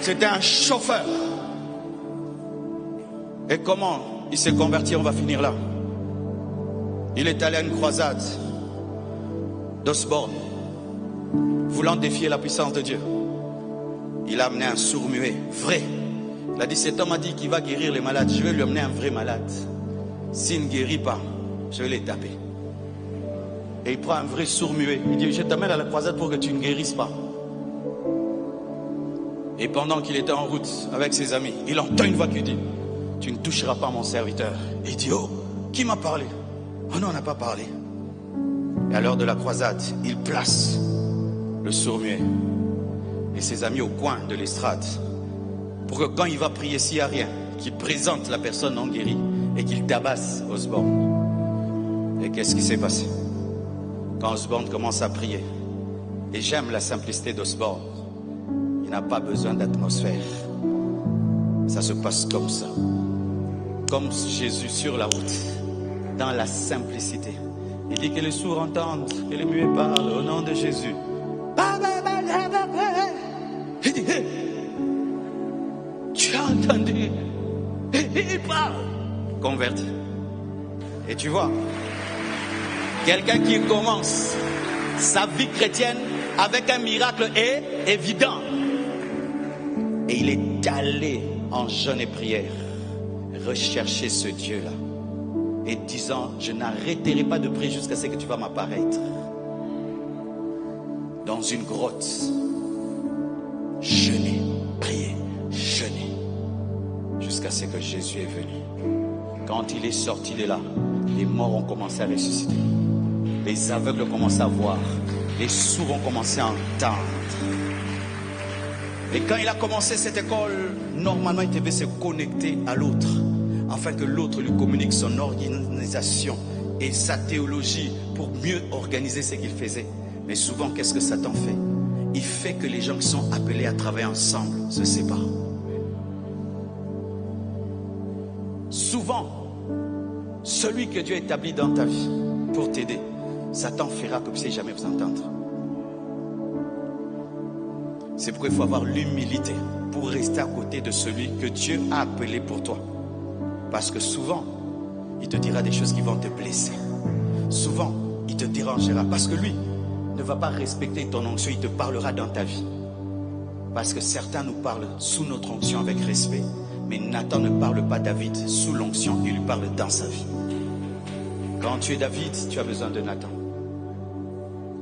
S2: C'était un chauffeur. Et comment il s'est converti? On va finir là. Il est allé à une croisade d'Osborne, voulant défier la puissance de Dieu. Il a amené un sourd-muet, vrai. Il a dit, cet homme a dit qu'il va guérir les malades. Je vais lui amener un vrai malade. S'il ne guérit pas, je vais les taper. Et il prend un vrai sourd-muet. Il dit, je t'amène à la croisade pour que tu ne guérisses pas. Et pendant qu'il était en route avec ses amis, il entend une voix qui dit, tu ne toucheras pas mon serviteur. Il dit, oh, qui m'a parlé? Oh non, on n'a pas parlé. Et à l'heure de la croisade, il place le sourd-muet et ses amis au coin de l'estrade pour que quand il va prier, s'il n'y a rien, qu'il présente la personne non guérie et qu'il tabasse Osborne. Et qu'est-ce qui s'est passé? Quand Osborne commence à prier, et j'aime la simplicité d'Osborne, il n'a pas besoin d'atmosphère. Ça se passe comme ça. Comme Jésus sur la route, dans la simplicité. Il dit que les sourds entendent, que les muets parlent au nom de Jésus. Il dit, hey, tu as entendu? Il parle. Converti. Et tu vois, quelqu'un qui commence sa vie chrétienne avec un miracle est évident. Et il est allé en jeûne et prière rechercher ce Dieu-là. Et disant, je n'arrêterai pas de prier jusqu'à ce que tu vas m'apparaître. Dans une grotte. Jeûner, prier, jeûner. Jusqu'à ce que Jésus est venu. Quand il est sorti de là, les morts ont commencé à ressusciter. Les aveugles ont commencé à voir. Les sourds ont commencé à entendre. Et quand il a commencé cette école, normalement il devait se connecter à l'autre. Afin que l'autre lui communique son organisation et sa théologie pour mieux organiser ce qu'il faisait. Mais souvent, qu'est-ce que Satan fait? Il fait que les gens qui sont appelés à travailler ensemble se séparent. Souvent, celui que Dieu a établi dans ta vie pour t'aider, Satan fera que vous ne puissiez jamais vous entendre. C'est pourquoi il faut avoir l'humilité pour rester à côté de celui que Dieu a appelé pour toi. Parce que souvent, il te dira des choses qui vont te blesser. Souvent, il te dérangera. Parce que lui ne va pas respecter ton onction, il te parlera dans ta vie. Parce que certains nous parlent sous notre onction avec respect. Mais Nathan ne parle pas David sous l'onction, il lui parle dans sa vie. Quand tu es David, tu as besoin de Nathan.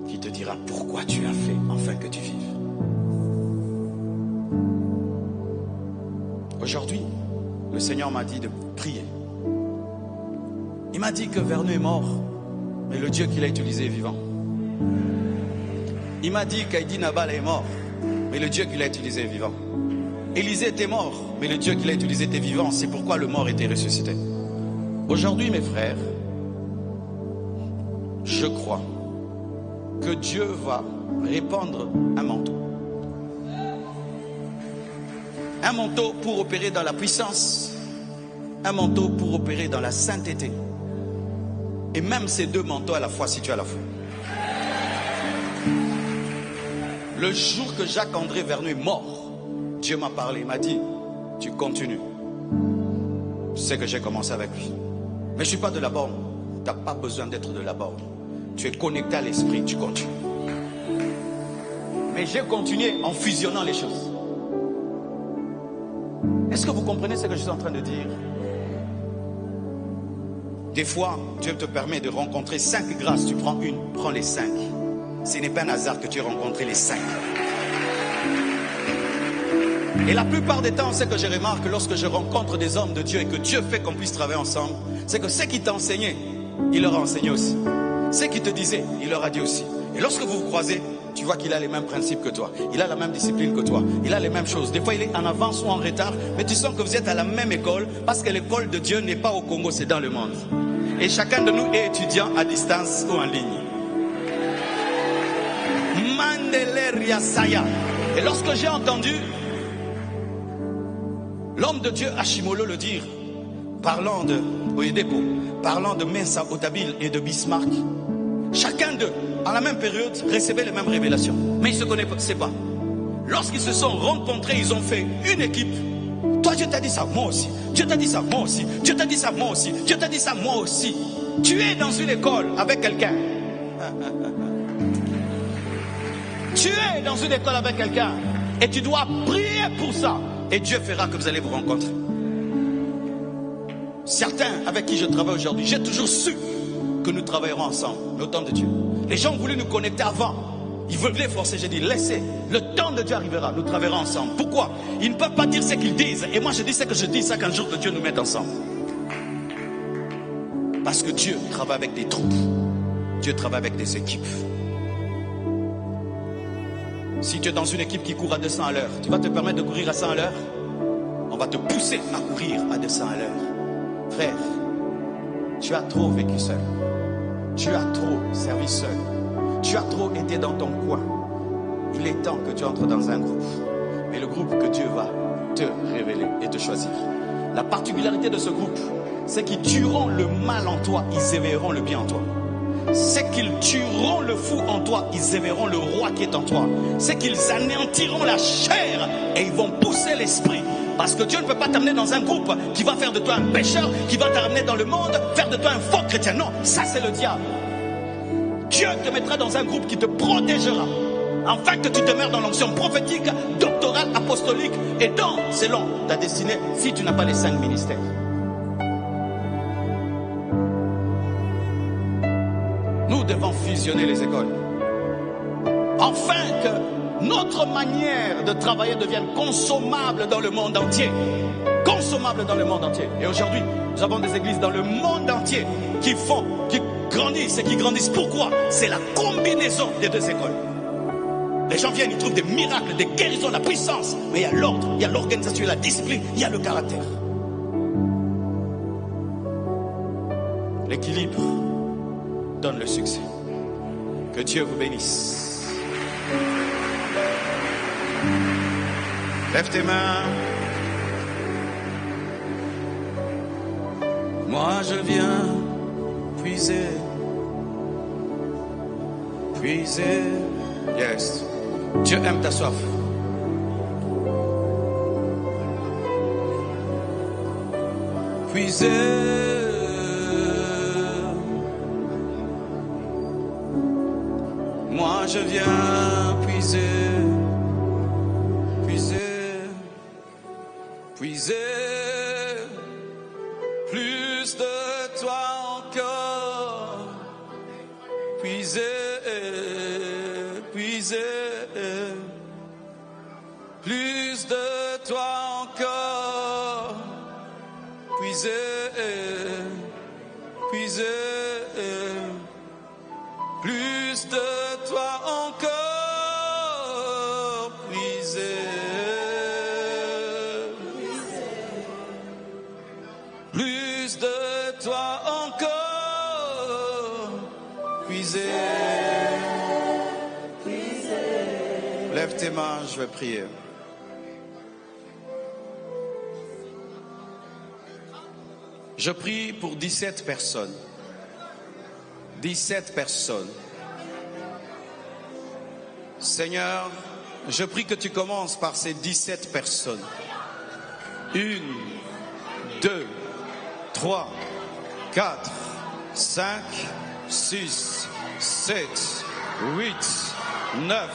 S2: Qui te dira pourquoi tu l'as fait, afin que tu vives. Aujourd'hui, le Seigneur m'a dit de prier. Il m'a dit que Vernou est mort, mais le Dieu qu'il a utilisé est vivant. Il m'a dit qu'Haïti Nabal est mort, mais le Dieu qu'il a utilisé est vivant. Élisée était mort, mais le Dieu qu'il a utilisé était vivant. C'est pourquoi le mort était ressuscité. Aujourd'hui, mes frères, je crois que Dieu va répandre un manteau. Un manteau pour opérer dans la puissance, un manteau pour opérer dans la sainteté. Et même ces deux manteaux à la fois, si tu as la foi. Le jour que Jacques-André Vernou est mort, Dieu m'a parlé, il m'a dit, tu continues. Je sais que j'ai commencé avec lui. Mais je ne suis pas de la borne. Tu n'as pas besoin d'être de la borne. Tu es connecté à l'esprit, tu continues. Mais j'ai continué en fusionnant les choses. Est-ce que vous comprenez ce que je suis en train de dire? Des fois, Dieu te permet de rencontrer 5 grâces. Tu prends une, prends les 5. Ce n'est pas un hasard que tu aies rencontré les 5. Et la plupart des temps, c'est que je remarque lorsque je rencontre des hommes de Dieu et que Dieu fait qu'on puisse travailler ensemble, c'est que ce qui t'a enseigné, il leur a enseigné aussi. Ce qui te disait, il leur a dit aussi. Et lorsque vous vous croisez, tu vois qu'il a les mêmes principes que toi. Il a la même discipline que toi. Il a les mêmes choses. Des fois, il est en avance ou en retard, mais tu sens que vous êtes à la même école parce que l'école de Dieu n'est pas au Congo, c'est dans le monde. Et chacun de nous est étudiant à distance ou en ligne. Mandeleria Saya. Et lorsque j'ai entendu l'homme de Dieu Hashimolo le dire, parlant de Oyedepo, parlant de Mensa Otabil et de Bismarck, chacun d'eux, à la même période, recevait les mêmes révélations. Mais ils ne se connaissaient pas. Lorsqu'ils se sont rencontrés, ils ont fait une équipe. Toi, Dieu t'a dit ça, moi aussi. Dieu t'a dit ça, moi aussi. Dieu t'a dit ça, moi aussi. Dieu t'a dit ça, moi aussi. Tu es dans une école avec quelqu'un. Tu es dans une école avec quelqu'un. Et tu dois prier pour ça. Et Dieu fera que vous allez vous rencontrer. Certains avec qui je travaille aujourd'hui, j'ai toujours su que nous travaillerons ensemble, le temps de Dieu. Les gens ont voulu nous connecter avant. Ils voulaient forcer. J'ai dit, laissez. Le temps de Dieu arrivera. Nous travaillerons ensemble. Pourquoi? Ils ne peuvent pas dire ce qu'ils disent. Et moi, je dis ce que je dis, ça qu'un jour de Dieu nous mette ensemble. Parce que Dieu travaille avec des troupes. Dieu travaille avec des équipes. Si tu es dans une équipe qui court à 200 à l'heure, tu vas te permettre de courir à 100 à l'heure? On va te pousser à courir à 200 à l'heure. Frère, tu as trop vécu seul. Tu as trop servi seul. Tu as trop été dans ton coin. Il est temps que tu entres dans un groupe. Mais le groupe que Dieu va te révéler et te choisir. La particularité de ce groupe, c'est qu'ils tueront le mal en toi, ils éveilleront le bien en toi. C'est qu'ils tueront le fou en toi, ils éveilleront le roi qui est en toi. C'est qu'ils anéantiront la chair et ils vont pousser l'esprit. Parce que Dieu ne peut pas t'amener dans un groupe qui va faire de toi un pécheur, qui va t'amener dans le monde, faire de toi un faux chrétien. Non, ça c'est le diable. Dieu te mettra dans un groupe qui te protégera, afin que tu demeures dans l'onction prophétique, doctorale, apostolique, et donc, selon ta destinée, si tu n'as pas les 5 ministères. Nous devons fusionner les écoles, afin que notre manière de travailler devienne consommable dans le monde entier. Consommable dans le monde entier. Et aujourd'hui, nous avons des églises dans le monde entier qui grandissent et qui grandissent. Pourquoi? C'est la combinaison des deux écoles. Les gens viennent, ils trouvent des miracles, des guérisons, la puissance. Mais il y a l'ordre, il y a l'organisation, il y a la discipline, il y a le caractère. L'équilibre donne le succès. Que Dieu vous bénisse. Lève tes mains. Moi je viens puiser. Puiser. Yes. Dieu aime ta soif. Puiser. Moi je viens puiser. Puiser. Puiser. Plus de toi encore. Puiser. Puiser. Plus de toi encore. Puiser. Puiser. Plus de toi encore. Puiser. plus de toi encore. Puiser. Lève tes mains, je vais prier. Je prie pour 17 personnes. 17 personnes. Seigneur, je prie que tu commences par ces 17 personnes. 1, 2, 3, 4, 5, 6, 7, 8, 9,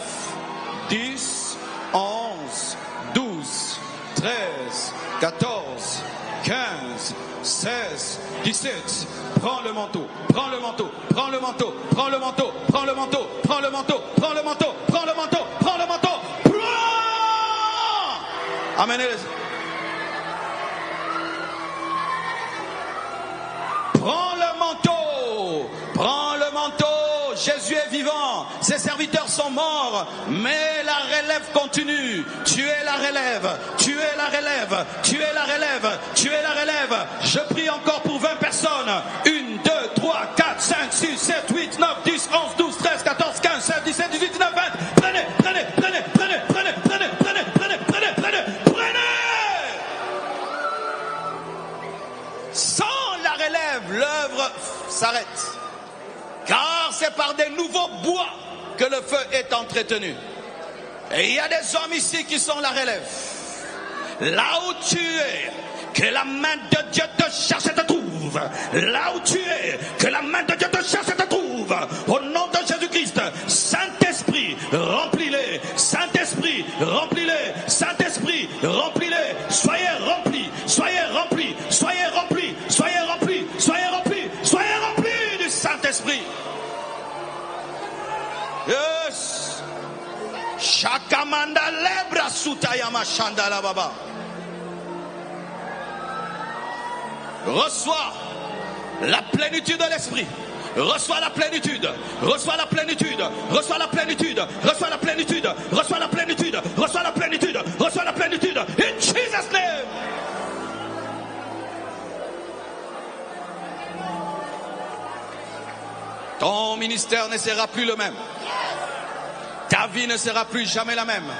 S2: 10, 11, 12, 13, 14, 15, 16, 17. Prends le manteau, prends le manteau, prends le manteau, prends le manteau, prends le manteau, prends le manteau, prends le manteau, prends le manteau, prends le manteau, prends! Amenez-les. Prends le manteau, prends le manteau. Jésus est vivant, ses serviteurs sont morts, mais la relève continue. Tu es la relève, tu es la relève, tu es la relève, tu es la relève. Je prie encore pour 20 personnes. 1, 2, 3, 4, 5, 6, 7, 8, 9, 10, 11, 12, 13, 14, 15, 16, 17, 18, 19, 20. Prenez, prenez, prenez, prenez, prenez, prenez, prenez, prenez, prenez, prenez, prenez. Sans la relève, l'œuvre s'arrête. Car c'est par des nouveaux bois que le feu est entretenu. Et il y a des hommes ici qui sont la relève. Là où tu es, que la main de Dieu te cherche et te trouve. Là où tu es, que la main de Dieu te cherche et te trouve. Au nom de Jésus-Christ, Saint-Esprit, remplis-les. Saint-Esprit, remplis-les. Saint-Esprit, remplis-les. Soyez remplis, soyez remplis, soyez remplis, soyez remplis, soyez remplis, soyez remplis du Saint-Esprit. Yes. Shakamanda lebra sutayama shandala baba. Reçois la plénitude de l'esprit. Reçois la plénitude. Reçois la plénitude. Reçois la plénitude. Reçois la plénitude. Reçois la plénitude. Reçois la plénitude. Reçois la plénitude. In Jesus' name. Ton ministère ne sera plus le même. Ta vie ne sera plus jamais la même.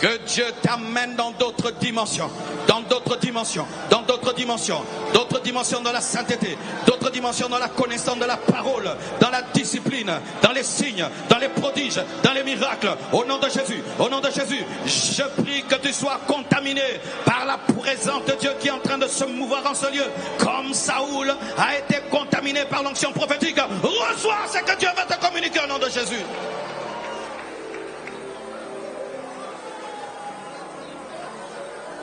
S2: Que Dieu t'amène dans d'autres dimensions, dans d'autres dimensions, dans d'autres dimensions, d'autres dimensions dans la sainteté, d'autres dimensions dans la connaissance de la parole, dans la discipline, dans les signes, dans les prodiges, dans les miracles. Au nom de Jésus, au nom de Jésus, je prie que tu sois contaminé par la présence de Dieu qui est en train de se mouvoir en ce lieu, comme Saoul a été contaminé par l'onction prophétique. Reçois ce que Dieu va te communiquer au nom de Jésus.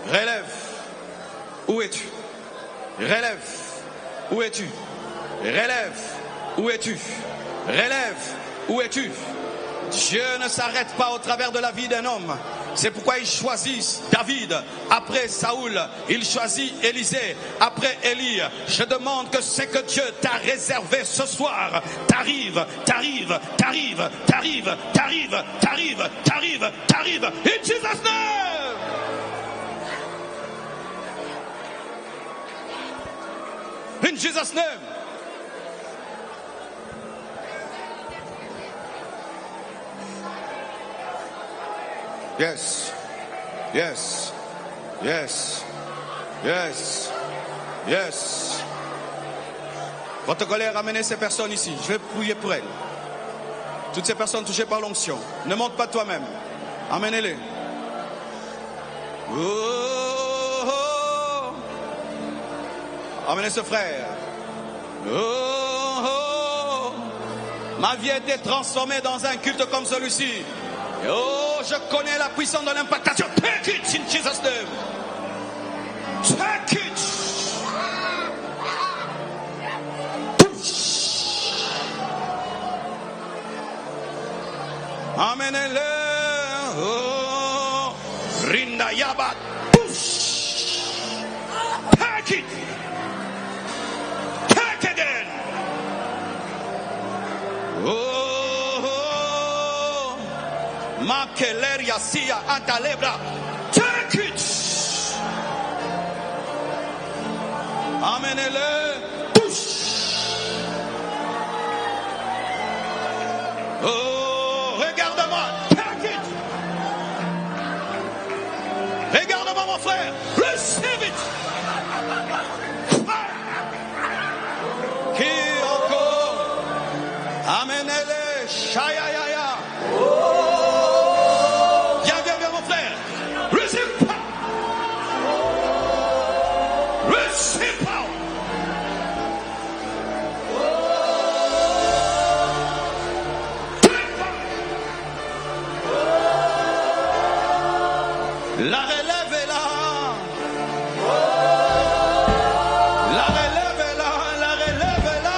S2: Relève, où es-tu? Relève, où es-tu? Relève, où es-tu? Relève, où es-tu? Dieu ne s'arrête pas au travers de la vie d'un homme. C'est pourquoi il choisit David après Saoul. Il choisit Élisée après Élie. Je demande que ce que Dieu t'a réservé ce soir t'arrive, t'arrive, t'arrive, t'arrive, t'arrive, t'arrive, t'arrive, t'arrive. In Jesus' name. In Jesus' name. Yes. Yes. Yes. Yes. Yes. Protocolaire, ramenez ces personnes ici. Je vais prier pour elles. Toutes ces personnes touchées par l'onction. Ne monte pas toi-même. Amenez-les. Amenez ce frère. Oh, ma vie a été transformée dans un culte comme celui-ci. Oh, je connais la puissance de l'impactation. Take it in Jesus' name. Take it. Amenez-le. Oh, Rinda Yaba. Take it. Makeleria sia antalebra. Take it. Amen. Amenez-le. Oh, regarde-moi. Regarde-moi, mon frère. Receive it. Qui encore? Amenez-le. Shayaya. Viens, mon frère. Receive power. Receive power. La relève est là. La relève est là. La relève est là.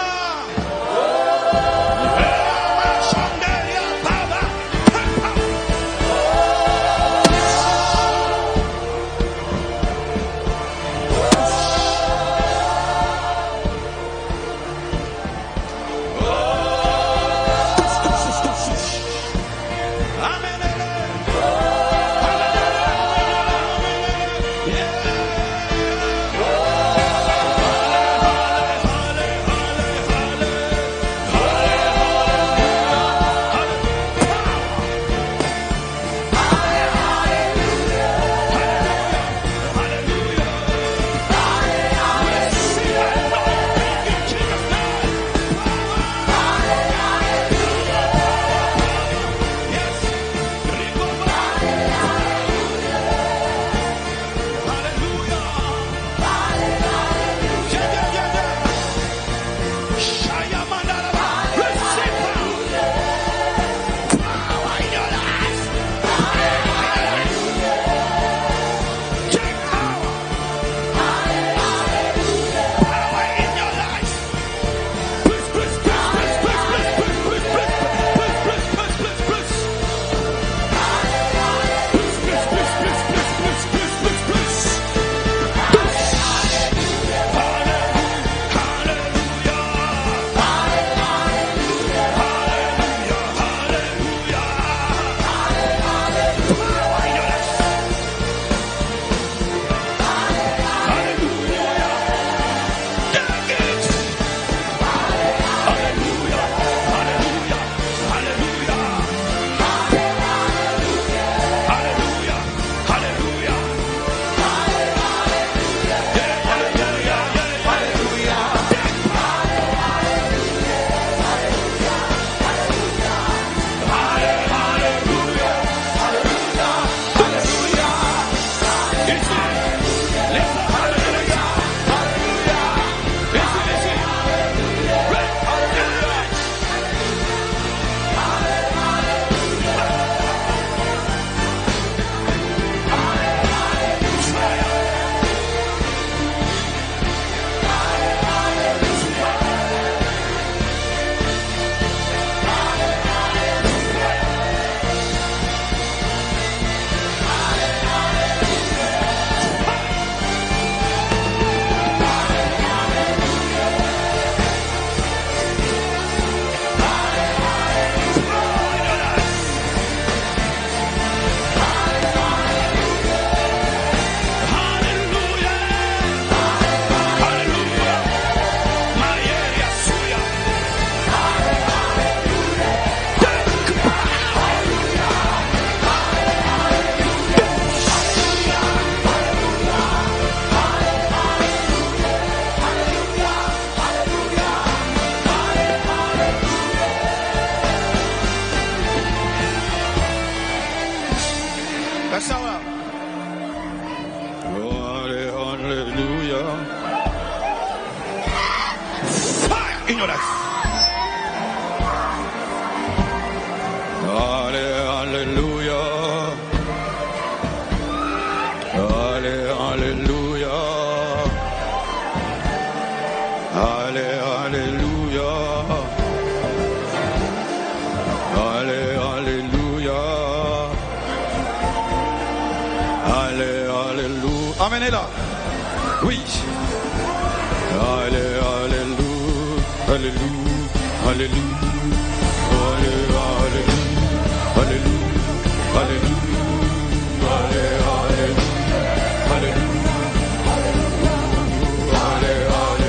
S4: Amenez-la. Oui. Alléluia. Alléluia. Alléluia. Alléluia. Alléluia. Alléluia. Alléluia. Alléluia.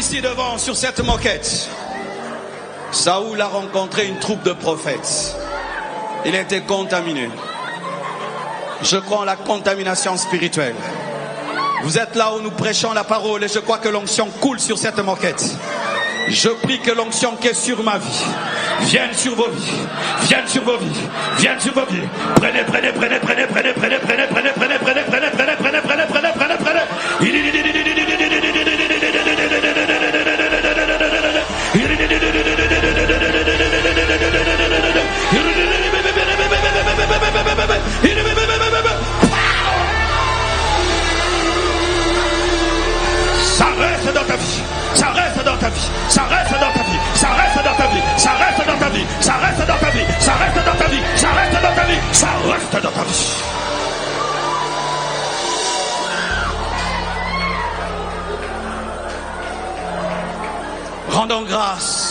S2: ici devant sur cette moquette. Saoul a rencontré une troupe de prophètes. Il a été contaminé. Je crois en la contamination spirituelle. Vous êtes là où nous prêchons la parole et je crois que l'onction coule sur cette moquette. Je prie que l'onction qui est sur ma vie vienne sur vos vies, vienne sur vos vies, vienne sur vos vies. Prenez, prenez, prenez, prenez, prenez, prenez, prenez, prenez, prenez, prenez, prenez, prenez, prenez, prenez, prenez, prenez, prenez. Ça reste dans ta vie, ça reste dans ta vie, ça reste dans ta vie, ça reste dans ta vie, ça reste dans ta vie, ça reste dans ta vie, ça reste dans ta vie, ça reste dans ta vie, ça reste dans ta vie. Rendons grâce